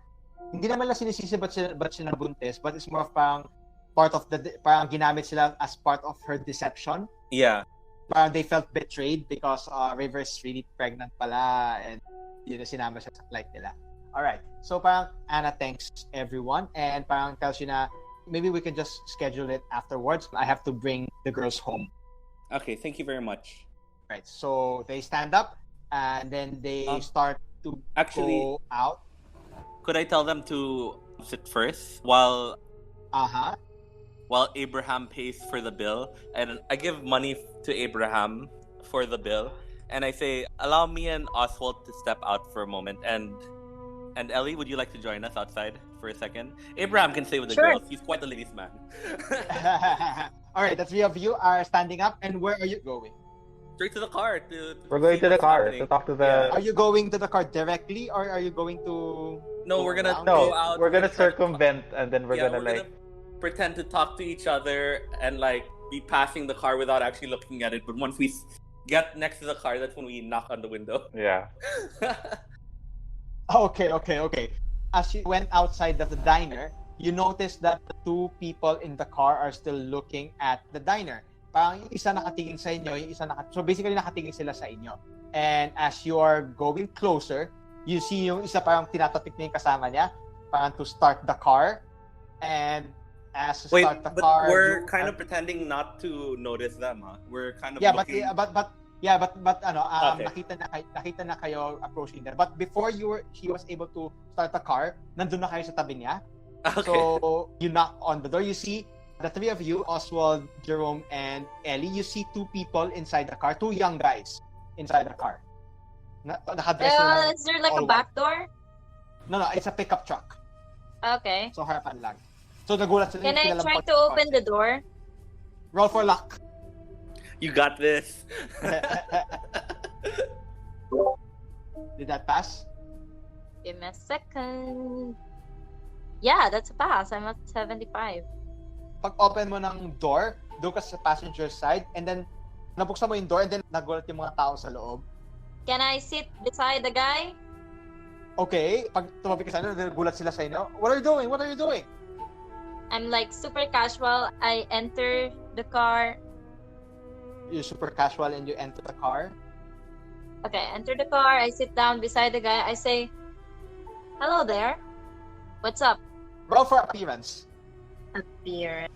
hindi naman lang sinisisi ba't siya nabuntis, but it's more of parang part of parang ginamit sila as part of her deception. Yeah. Parang they felt betrayed because River's really pregnant pala and yun na sinama siya sa flight nila. Alright, so parang Anna thanks everyone and parang tells you na maybe we can just schedule it afterwards. I have to bring the girls home. Okay, thank you very much. Right, so they stand up and then they start to Actually, go out. could I tell them to sit first while Abraham pays for the bill? And I give money to Abraham for the bill. And I say, allow me and Oswald to step out for a moment. And Ellie, would you like to join us outside for a second? Abraham can stay with the Sure. girls. He's quite a ladies' man. Alright, the 3 of you are standing up and where are you going? Straight to the car. We're going to the car to talk to the. Are you going to the car directly or are you going to... No, we're gonna around? go No, out. we're gonna circumvent and then we're gonna like. Pretend to talk to each other and like be passing the car without actually looking at it. But once we get next to the car, that's when we knock on the window. Yeah. Okay. As you went outside of the diner, you noticed that the 2 people in the car are still looking at the diner. Parang yung isa nakatingin sa inyo, yung isa so basically nakatingin sila sa inyo. And as you are going closer, you see yung isa parang tinatatik niya yung kasama niya, parang to start the car. And as to start the but car, we're kind of pretending not to notice them, huh? We're kind of looking... Okay. nakita na kayo approaching there. But before he was able to start the car, nandun na kayo sa tabi niya. Okay. So you knock on the door. You see The three of you, Oswald, Jerome, and Ellie, you see two people inside the car, two young guys inside the car. Nakadress sila ng Is there like all a back door? No, it's a pickup truck. Okay. So, harapan lang. So, nagulat sila. Can I try to open the door? Roll for luck. You got this. Did that pass? Give me a second. Yeah, that's a pass. I'm at 75. Pag open mo ng door, doon ka sa passenger side, and then nabuksan mo yung door, and then nagulat yung mga tao sa loob. Can I sit beside the guy? Okay, pag tumabi ka sa inyo, nagulat sila sa inyo. What are you doing? What are you doing? I'm like super casual. I enter the car. You're super casual and you enter the car. Okay, I enter the car. I sit down beside the guy. I say, "Hello there. What's up?" Roll for appearance. Appearance.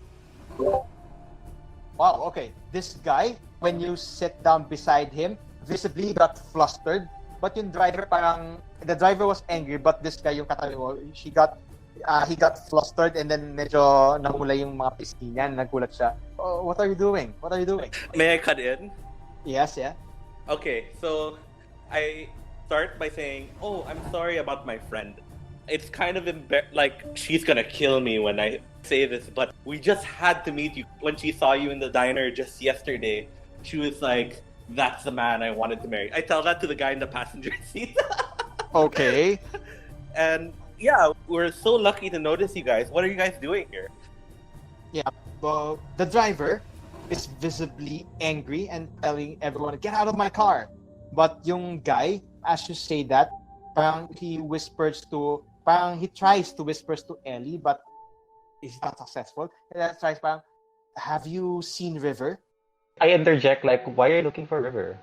Wow, okay. This guy, when you sit down beside him, visibly got flustered. But yung driver the driver was angry, but this guy yung katabi mo, he got flustered and then medyo namula yung mga pisngi niya, nagulat siya. Oh, what are you doing? What are you doing? May I cut in? Yes, yeah. Okay, so I start by saying, "Oh, I'm sorry about my friend. It's kind of like she's gonna kill me when I say this, but we just had to meet you. When she saw you in the diner just yesterday, she was like, that's the man I wanted to marry." I tell that to the guy in the passenger seat. Okay. And yeah, we're so lucky to notice you guys. What are you guys doing here? Well, the driver is visibly angry and telling everyone, "Get out of my car." But yung guy, as you say that, parang he tries to whisper to Ellie, but is not successful. And then tries parang, "Have you seen River?" I interject like, why are you looking for River?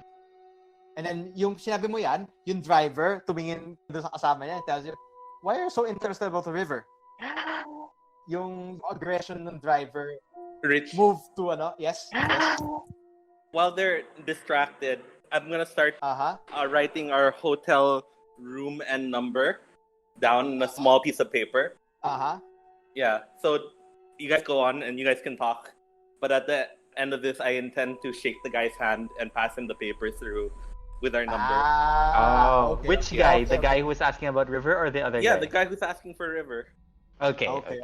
And then yung sinabi mo yan, yung driver tumingin doon sa kasama niya and tells you, "Why are you so interested about the River?" Yung aggression ng driver Rich, move to yes. while they're distracted, I'm gonna start Uh-huh. writing our hotel room and number down in a small piece of paper. Uh-huh. Yeah, so you guys go on and you guys can talk. But at the end of this, I intend to shake the guy's hand and pass him the paper through with our number. Okay, Which okay, guy? okay, The guy who was asking about River or the other Yeah, guy? the guy who's asking for River. Okay. Okay.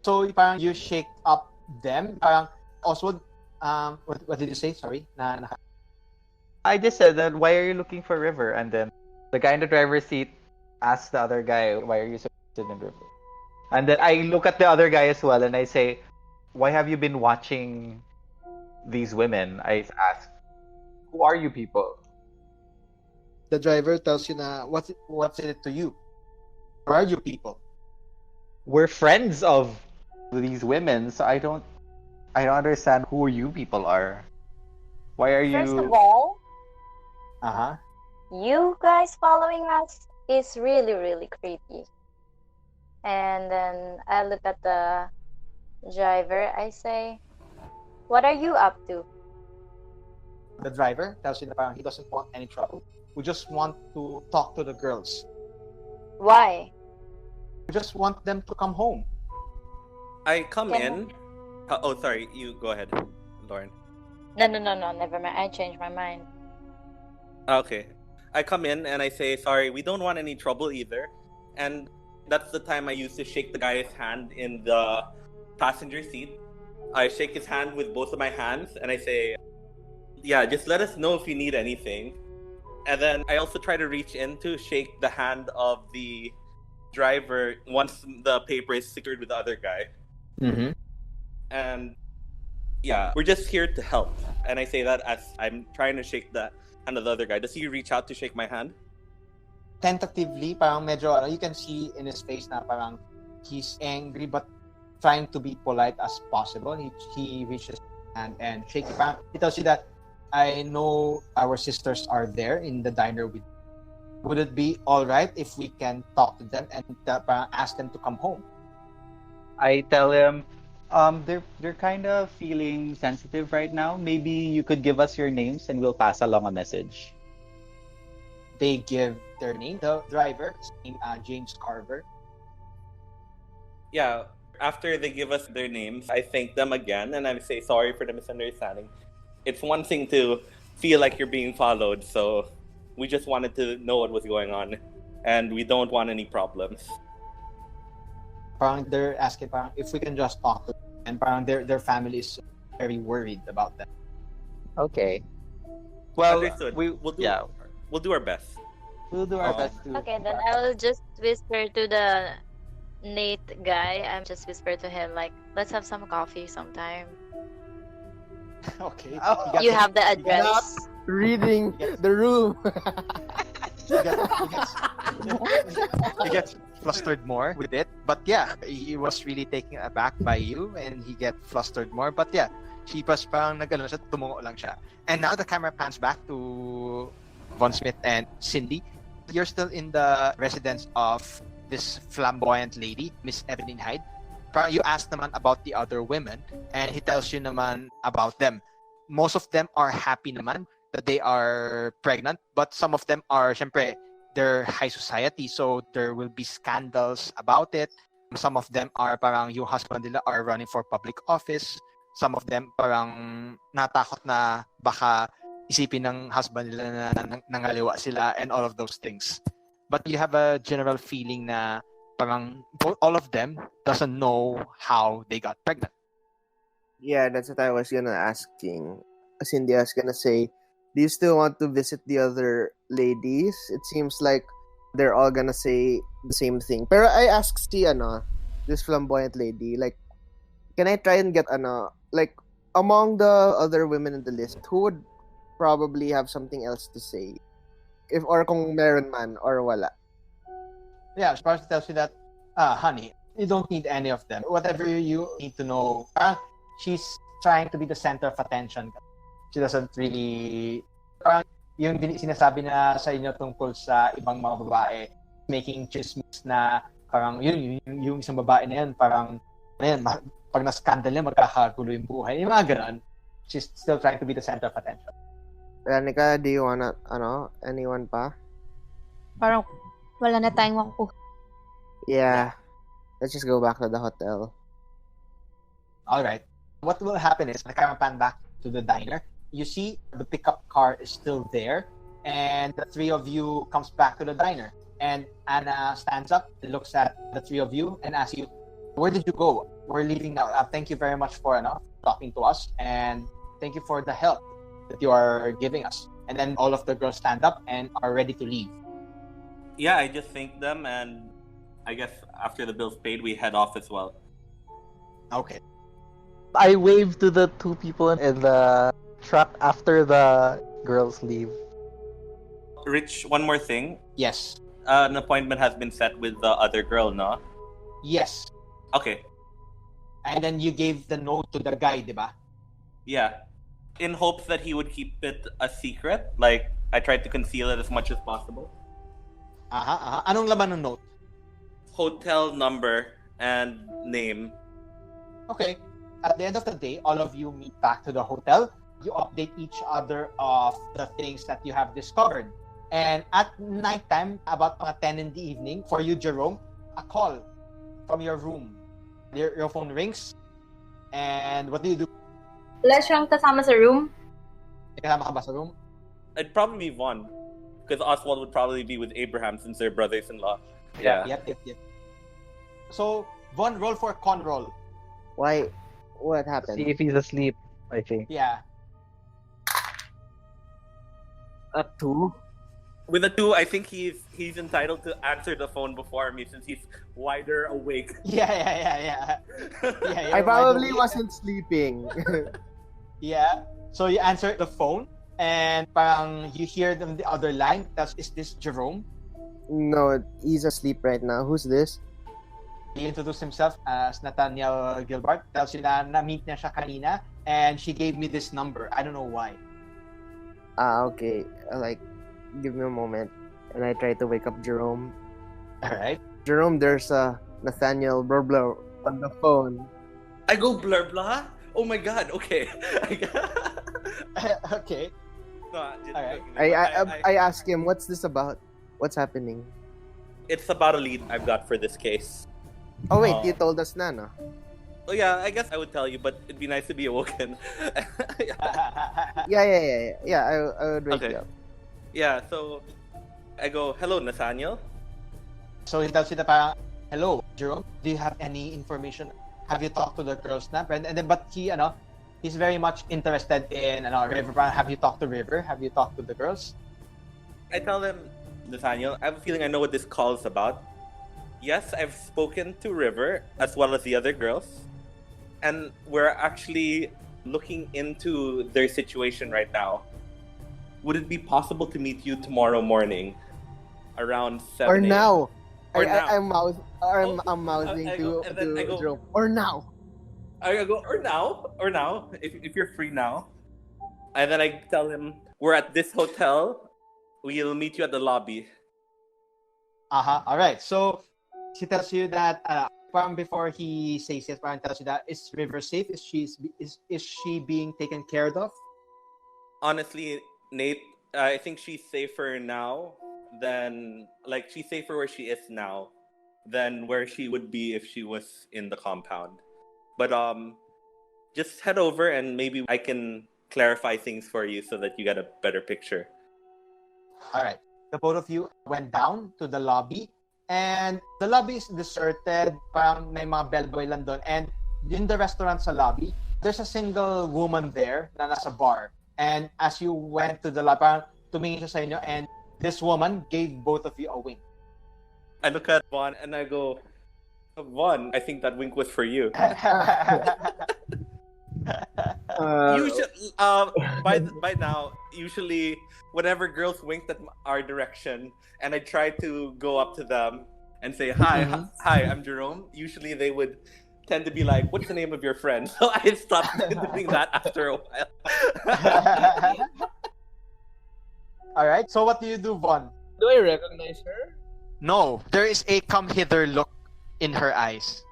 So parang you shake up them. Parang Oswald, what did you say? Sorry. I just said that, why are you looking for River? And then the guy in the driver's seat asks the other guy, why are you so interested in River? And then I look at the other guy as well and I say, why have you been watching these women? I ask, who are you people? The driver tells you na what's it to you? Who are you people? We're friends of these women, so I don't understand who you people are. Why are you? First of all, Uh-huh. you guys following us is really, really creepy. And then I look at the driver. I say, "What are you up to?" The driver tells you na parang he doesn't want any trouble. We just want to talk to the girls. Why? We just want them to come home. I come Can- in. Oh, sorry. You go ahead, Lauren. No, never mind. I changed my mind. Okay. I come in and I say, sorry, we don't want any trouble either. And that's the time I used to shake the guy's hand in the passenger seat. I shake his hand with both of my hands and I say, yeah, just let us know if you need anything. And then I also try to reach in to shake the hand of the driver once the paper is secured with the other guy. Mm-hmm. And yeah, we're just here to help. And I say that as I'm trying to shake the hand of the other guy. Does he reach out to shake my hand? Tentatively, parang medyo, you can see in his face na parang he's angry but trying to be polite as possible. He reaches his hand and shakes it. Parang he tells you that, "I know our sisters are there in the diner with you. Would it be all right if we can talk to them and parang ask them to come home?" I tell him, they're kind of feeling sensitive right now. Maybe you could give us your names and we'll pass along a message. They give their name. The driver, his name James Carver. Yeah, After they give us their names, I thank them again and I say sorry for the misunderstanding. It's one thing to feel like you're being followed, so we just wanted to know what was going on, and we don't want any problems. Parang they're asking parang if we can just talk to them, and parang their family is very worried about them. Okay. Well, Understood. We'll do our best. We'll do our best to. Okay, then I will just whisper to the Nate guy. I'm just whisper to him like, let's have some coffee sometime. Okay. Oh, You have the address. Reading the room. He gets flustered more with it. But yeah, he was really taken aback by you and he get flustered more. But yeah, she was parang nagano siya, tumungo lang siya. And now the camera pans back to Von Smith and Cindy. You're still in the residence of this flamboyant lady, Miss Evelyn Hyde. Parang you ask naman about the other women and he tells you naman about them. Most of them are happy naman that they are pregnant, but some of them are, syempre, they're high society, so there will be scandals about it. Some of them are parang yung husband nila are running for public office. Some of them parang natakot na baka isipin ng husband nila na nangaliwa sila and all of those things. But you have a general feeling na parang all of them doesn't know how they got pregnant. Yeah, that's what I was gonna asking. Cindy, I was gonna say, do you still want to visit the other ladies? It seems like they're all gonna say the same thing. Pero I asked this flamboyant lady, like, can I try and get like, among the other women in the list, who would probably have something else to say? If or kung meron man or wala. Yeah, Sparks tells you that, honey, you don't need any of them. Whatever you need to know, she's trying to be the center of attention. She doesn't really, parang yung sinasabi na sa inyo tungkol sa ibang mga babae, making chismis na parang yung isang babae na yan, parang pag na-scandal niya, magkakagulo yung buhay. Yung mga ganun. She's still trying to be the center of attention. Ranika, do you wanna, anyone pa? Parang wala na tayong makukuha. Yeah. Let's just go back to the hotel. Alright. What will happen is, the camera pan back to the diner. You see the pickup car is still there, and the three of you comes back to the diner. And Anna stands up, looks at the three of you, and asks you, where did you go? We're leaving now. Thank you very much for talking to us, and thank you for the help that you are giving us. And then all of the girls stand up and are ready to leave. Yeah, I just thank them, and I guess after the bill's paid, we head off as well. Okay. I wave to the two people in the truck after the girls leave. Rich, one more thing. Yes. An appointment has been set with the other girl, no? Yes. Okay. And then you gave the note to the guy, diba? Yeah. In hopes that he would keep it a secret. Like, I tried to conceal it as much as possible. Anong laman ng note? Hotel number and name. Okay. At the end of the day, all of you meet back to the hotel. You update each other of the things that you have discovered. And at nighttime, about 10 in the evening, for you, Jerome, a call from your room. Your phone rings. And what do you do? Wala siyang kasama sa room. Kasama ka ba sa room? It'd probably be Vaughn. Because Oswald would probably be with Abraham since they're brothers-in-law. Yeah. Yep. So, Von, roll for con roll. Why? What happened? See if he's asleep, I think. Yeah. A 2? With a 2, I think he's entitled to answer the phone before me since he's wider awake. Yeah. I probably wasn't sleeping. Yeah. So you answer the phone and parang you hear them the other line. Is this Jerome? No, he's asleep right now. Who's this? He introduced himself as Nathaniel Gilbert. Tells you na na-meet niya siya kanina and she gave me this number. I don't know why. Okay. Give me a moment. And I try to wake up Jerome. Alright. Jerome, there's Nathaniel Burbler on the phone. I go blur blah? Oh my god, okay. Okay. No, just Alright. joking. I ask him, what's this about? What's happening? It's about a lead I've got for this case. Oh wait, Oh. you told us na, no? Oh yeah, I guess I would tell you, but it'd be nice to be awoken. Yeah. I would wake Okay. you up. Yeah, so I go, hello, Nathaniel. So he tells you that parang, hello, Jerome, do you have any information? Have you talked to the girls na? And then, but he's very much interested in River. Parang, have you talked to River? Have you talked to the girls? I tell them, Nathaniel, I have a feeling I know what this call is about. Yes, I've spoken to River as well as the other girls, and we're actually looking into their situation right now. Would it be possible to meet you tomorrow morning around 7 Or a.m.? now. Or now. I'm mouthing I go- to and then I go- Jerome. Or now. I go, or now, if you're free now. And then I tell him, we're at this hotel. We'll meet you at the lobby. All right. So she tells you that parang before he says it, parang tells you that is River safe? Is she being taken care of? Honestly, Nate, I think she's safer now than she's safer where she is now than where she would be if she was in the compound. But just head over and maybe I can clarify things for you so that you get a better picture. All right. The both of you went down to the lobby, and the lobby is deserted. Parang may mga bellboy lang doon. And in the restaurant sa lobby, there's a single woman there na nasa bar. And as you went to the lobby, parang tumingin siya sa inyo, and this woman gave both of you a wink. I look at Vaughn and I go, Vaughn, I think that wink was for you. Usually, by now, usually whenever girls winked at our direction, and I try to go up to them and say, "Hi, I'm Jerome." Usually, they would tend to be like, "What's the name of your friend?" So I stopped doing that after a while. All right. So what do you do, Vaughn? Do I recognize her? No, there is a come hither look in her eyes.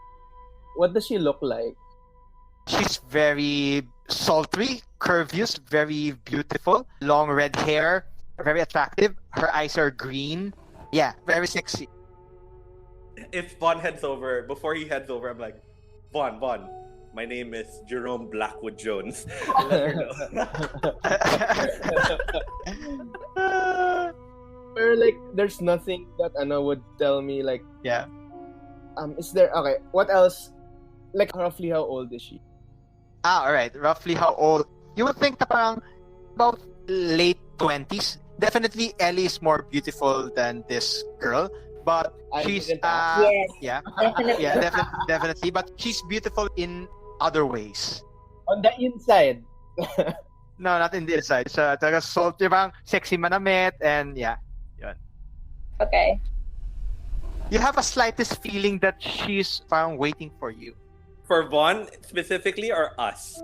What does she look like? She's very sultry, curvious, very beautiful, long red hair, very attractive. Her eyes are green. Yeah, very sexy. If Vaughn heads over, before he heads over, I'm like, Vaughn, my name is Jerome Blackwood Jones. I let her know. Or there's nothing that Anna would tell me Yeah. Is there what else? Roughly how old is she? All right. Roughly how old? You would think na parang about late 20s. Definitely, Ellie is more beautiful than this girl, but she's Yes, yeah, definitely. yeah, definitely. But she's beautiful in other ways. On the inside. No, not in the inside. So, talaga sultry, parang sexy manamit, and yeah. Okay. You have a slightest feeling that she's parang waiting for you. For Vaughn specifically, or us?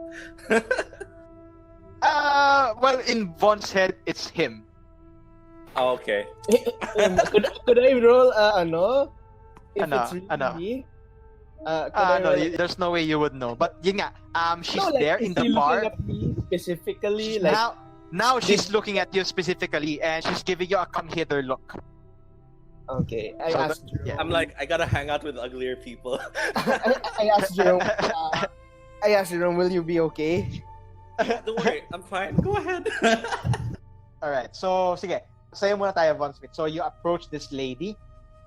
Well, in Vaughn's head, it's him. Oh, okay. Could I roll if Ano, it's really ano? me? Could I No, roll there's no way you would know. But yun nga, she's No, there is in the he bar. looking at me specifically? Now she's looking at you specifically, and she's giving you a come hither look. Okay, I So asked. yeah. I'm like, I gotta hang out with uglier people. I asked Jerome. I asked Jerome, will you be okay? Don't worry, I'm fine. Go ahead. All right. So sige, sayo muna tayo, Von Smith. So you approach this lady.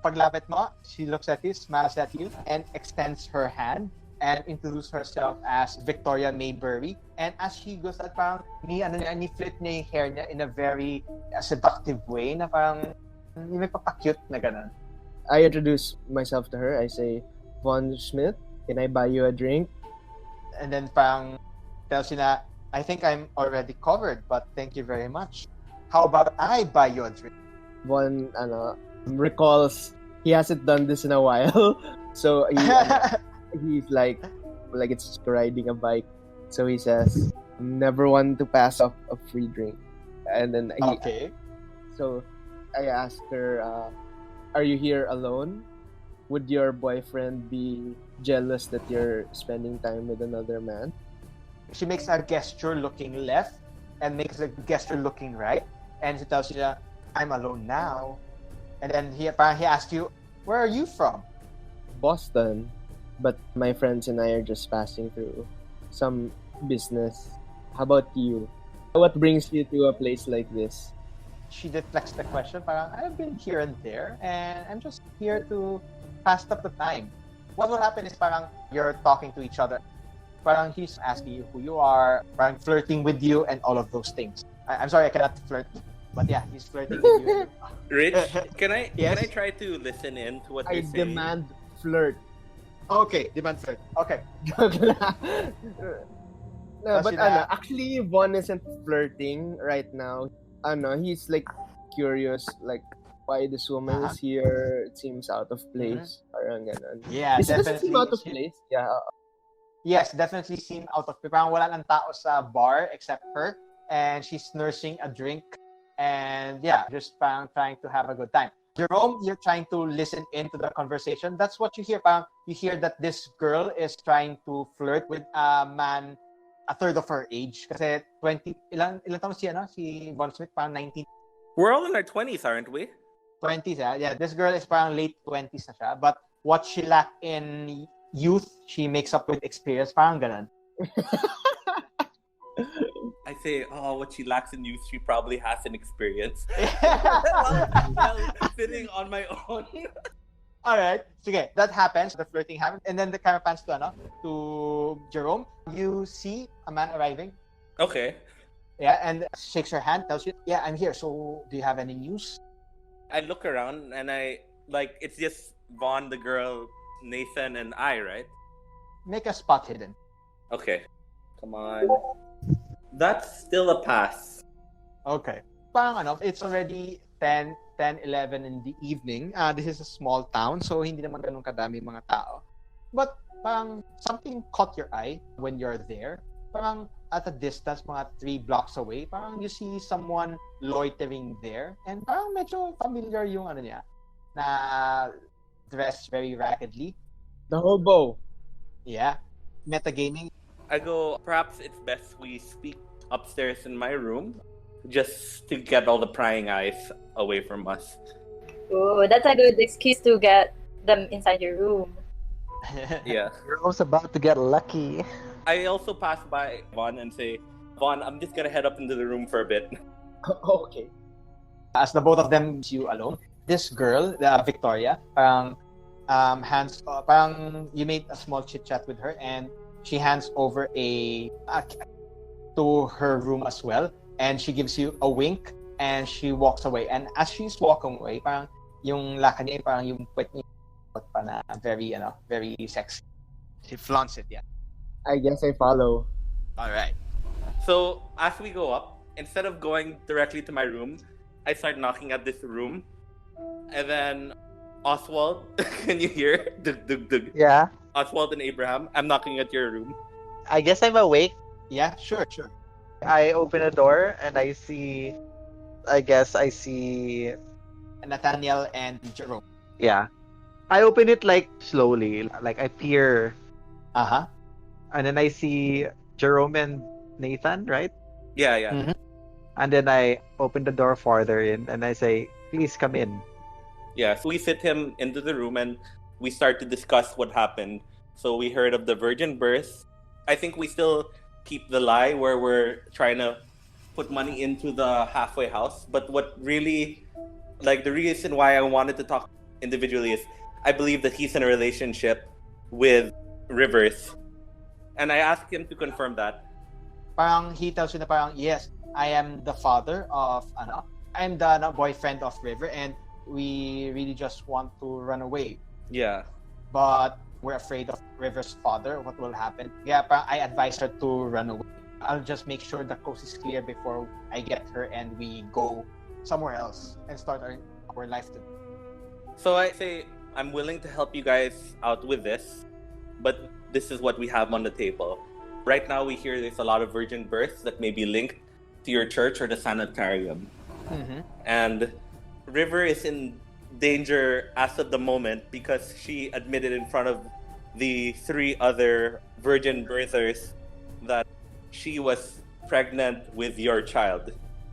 Paglapit mo, she looks at you, smiles at you, and extends her hand and introduces herself as Victoria Maybury. And as she goes at parang ni-flip niya yung hair niya in a very seductive way na parang may papakute na ganun. I introduce myself to her. I say, Von Smith, can I buy you a drink? And then parang tells you na, I think I'm already covered, but thank you very much. How about I buy you a drink? Von recalls he hasn't done this in a while, so he's like it's riding a bike. So he says, "Never one to pass up a free drink." And then Okay. So I asked her, "Are you here alone? Would your boyfriend be jealous that you're spending time with another man?" She makes a gesture looking left and makes a gesture looking right, and she tells you that I'm alone now. And then he asks you, where are you from? Boston, but my friends and I are just passing through some business. How about you? What brings you to a place like this? She deflects the question. Parang, I've been here and there, and I'm just here to pass up the time. What will happen is parang you're talking to each other. Parang he's asking you who you are, parang flirting with you, and all of those things. I'm sorry, I cannot flirt, but yeah, he's flirting with you. Rich, can I Yes? try to listen in to what I you're saying? demand flirt. Okay, demand flirt. Okay. No, but Sila- actually Von isn't flirting right now. He's like curious, like why this woman is here. It seems out of place. Parang ganun. Yeah, Does it definitely. seem out of place? Yeah. Yes, definitely seem out of place. Parang wala ng tao sa bar except her, and she's nursing a drink, and yeah, just parang trying to have a good time. Jerome, you're trying to listen into the conversation. That's what you hear. Parang you hear that this girl is trying to flirt with a man a third of her age. Kasi 20, ilang taon si Von Smith? Parang 19, We're all in our 20s, aren't we? 20s. Yeah, this girl is parang late 20s na siya. But what she lacked in youth, she makes up with experience. Parang ganun. I say, what she lacks in youth, she probably has in experience. While sitting on my own. Alright. Sige, that happens. The flirting happens. And then the camera pans to Jerome. You see a man arriving. Okay. Yeah, and shakes her hand, tells you, yeah, I'm here. So, do you have any news? I look around and it's just Vaughn, the girl, Nathan, and I, right? Make a spot hidden. Okay. Come on. That's still a pass. Okay. Parang it's already 10, 11 in the evening. This is a small town, so hindi naman ganun kadami mga tao. But parang something caught your eye when you're there. Parang at a distance, mga 3 blocks away, parang you see someone loitering there. And parang medyo familiar yung niya, na dressed very raggedly. The hobo. Yeah. Metagaming. I go, perhaps it's best we speak upstairs in my room, just to get all the prying eyes away from us. Oh, that's a good excuse to get them inside your room. Yeah. Jerome's about to get lucky. I also pass by Vaughn and say, Vaughn, I'm just gonna head up into the room for a bit. Okay. As the both of them see you alone, this girl, Victoria, parang parang you made a small chit chat with her, and she hands over to her room as well, and she gives you a wink, and she walks away. And as she's walking away, parang yung lakad niya, parang yung puwet niya, pa na very, very sexy. She flaunts it, yeah. I guess I follow. All right. So as we go up, instead of going directly to my room, I start knocking at this room, and then Oswald, can you hear? Dug, dug, dug. Yeah. Oswald and Abraham, I'm knocking at your room. I guess I'm awake. Yeah, sure. I open a door and I see Nathaniel and Jerome. Yeah. I open it like slowly, like I peer. Uh-huh. And then I see Jerome and Nathan, right? Yeah. Mhm. And then I open the door farther in and I say, please come in. Yeah, so we fit him into the room and we start to discuss what happened. So we heard of the virgin birth. I think we still keep the lie where we're trying to put money into the halfway house. But what really, the reason why I wanted to talk individually is I believe that he's in a relationship with Rivers. And I asked him to confirm that. Parang he tells you na parang, yes, I am the father of, I'm the boyfriend of River, and we really just want to run away. Yeah. But we're afraid of River's father, what will happen. Yeah, parang I advise her to run away. I'll just make sure the coast is clear before I get her and we go somewhere else and start our life together. So I say, I'm willing to help you guys out with this, but this is what we have on the table. Right now, we hear there's a lot of virgin births that may be linked to your church or the Insanitarium. Mm-hmm. And River is in danger as of the moment because she admitted in front of the 3 other virgin birthers that she was pregnant with your child.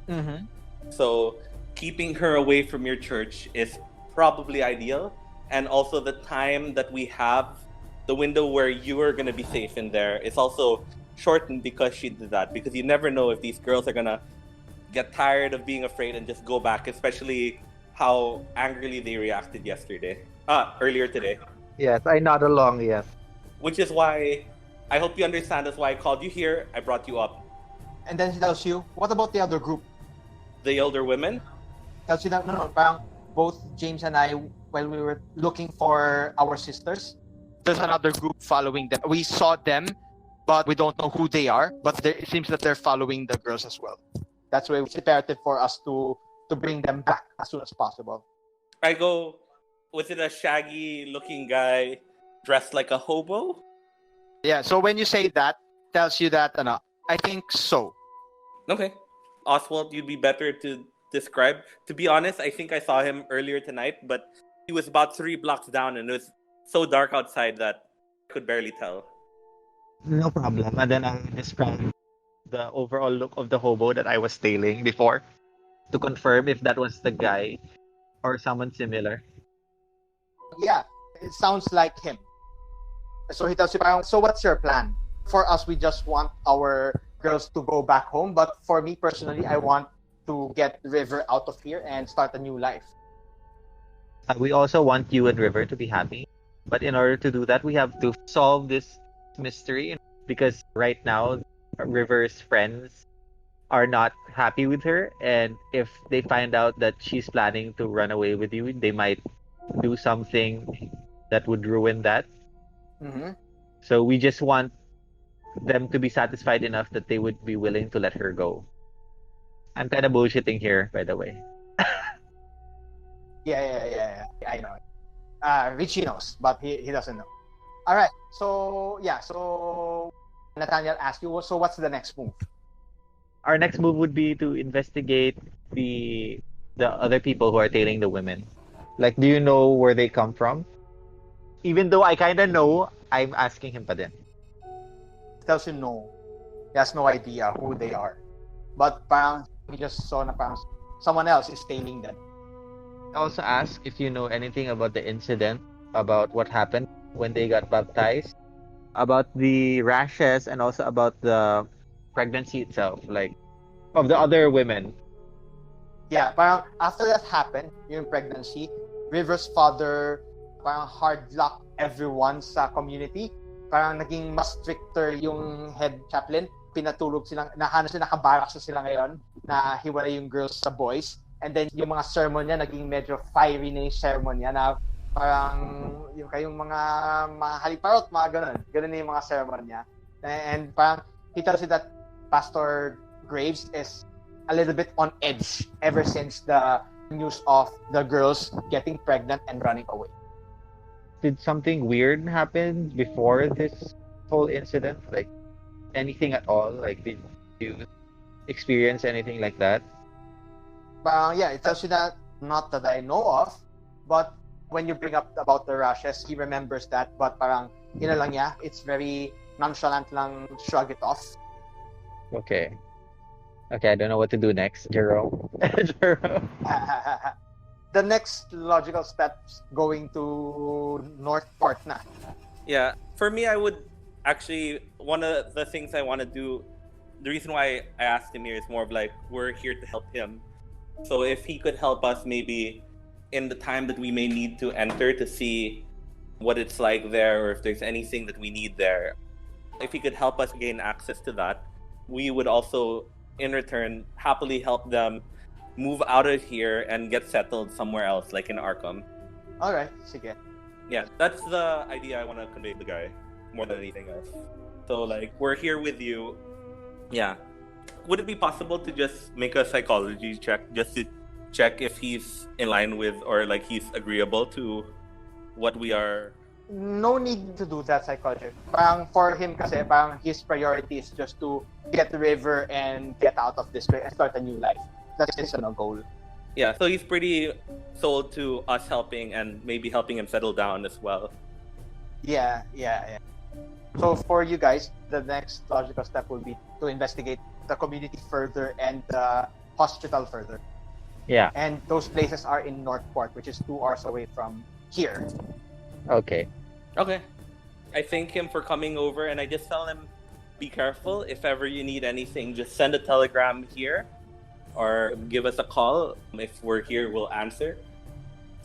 Mm-hmm. So keeping her away from your church is probably ideal. and also the time that we have, the window where you are going to be safe in there is also shortened because she did that. Because you never know if these girls are going to get tired of being afraid and just go back, especially how angrily they reacted earlier today. Yes, I nod along, yes. Which is why I hope you understand that's why I called you here. I brought you up. And then he tells you, what about the other group? The elder women? Tells you that, no, parang both James and I, while we were looking for our sisters, there's another group following them. We saw them, but we don't know who they are. But it seems that they're following the girls as well. That's why it's imperative for us to bring them back as soon as possible. I go, was it a shaggy-looking guy dressed like a hobo? Yeah, so when you say that, tells you that, I think so. Okay. Oswald, you'd be better to describe. To be honest, I think I saw him earlier tonight, but he was about 3 blocks down and it was so dark outside that I could barely tell. No problem. And then I describe the overall look of the hobo that I was tailing before to confirm if that was the guy or someone similar. Yeah, it sounds like him. So he tells you, so what's your plan? For us, we just want our girls to go back home. But for me personally, I want to get River out of here and start a new life. We also want you and River to be happy. But in order to do that, we have to solve this mystery. Because right now, River's friends are not happy with her. And if they find out that she's planning to run away with you, they might do something that would ruin that. Mm-hmm. So we just want them to be satisfied enough that they would be willing to let her go. I'm kind of bullshitting here, by the way. Yeah. I know. Richie knows, but he doesn't know. All right. So Nathaniel asked you, so what's the next move? Our next move would be to investigate the other people who are tailing the women. Like, do you know where they come from? Even though I kind of know, I'm asking him pa din. Tells you no. He has no idea who they are. But he just saw na someone else is tailing them. I also ask if you know anything about the incident, about what happened when they got baptized, about the rashes, and also about the pregnancy itself, like, of the other women. Yeah, after that happened, yung pregnancy, River's father hard lock everyone sa community. Naging mas stricter yung head chaplain. Pinatulog silang, nakabarak sila ngayon, na hiwalay yung girls sa boys. And then yung mga sermon niya, naging medyo fiery na yung sermon niya, na yung kayong mga haliparot, mga ganun. Ganun na yung mga sermon niya. And he tells you that Pastor Graves is a little bit on edge ever since the news of the girls getting pregnant and running away. Did something weird happen before this whole incident? Like, anything at all? Like, did you experience anything like that? Yeah, it tells you that, not that I know of, but when you bring up about the rashes, he remembers that, but yun lang niya, it's very nonchalant lang, shrug it off. Okay, I don't know what to do next, Jerome. The next logical steps going to Northport na. Yeah, for me, I would actually, one of the things I want to do, the reason why I asked him here is more of like, we're here to help him. So if he could help us maybe in the time that we may need to enter to see what it's like there, or if there's anything that we need there, if he could help us gain access to that, we would also, in return, happily help them move out of here and get settled somewhere else, like in Arkham. Alright, sige. Yeah, that's the idea I want to convey to the guy, more than anything else. So, like, we're here with you. Yeah. Would it be possible to just make a psychology check, just to check if he's in line with, or like he's agreeable to what we are? No need to do that psychology. For him kasi, his priority is just to get the River and get out of this place and start a new life. That's his goal. Yeah, so he's pretty sold to us helping and maybe helping him settle down as well. Yeah. So for you guys, the next logical step will be to investigate the community further and the hospital further. Yeah. And those places are in Northport, which is 2 hours away from here. Okay. Okay. I thank him for coming over, and I just tell him, be careful. If ever you need anything, just send a telegram here or give us a call. If we're here, we'll answer.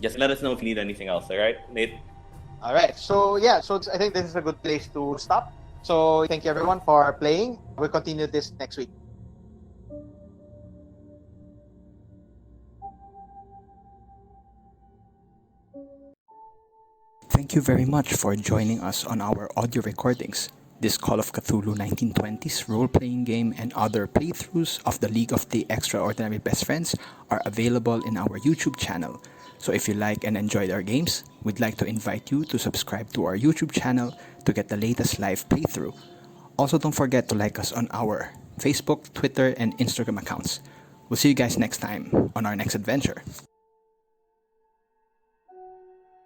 Just let us know if you need anything else, all right, Nate? All right. So yeah. So I think this is a good place to stop. So thank you everyone for playing. We'll continue this next week. Thank you very much for joining us on our audio recordings. This Call of Cthulhu 1920s role-playing game and other playthroughs of the League of the Extraordinary Best Friends are available in our YouTube channel. So if you like and enjoyed our games, we'd like to invite you to subscribe to our YouTube channel to get the latest live playthrough. Also, don't forget to like us on our Facebook, Twitter, and Instagram accounts. We'll see you guys next time on our next adventure.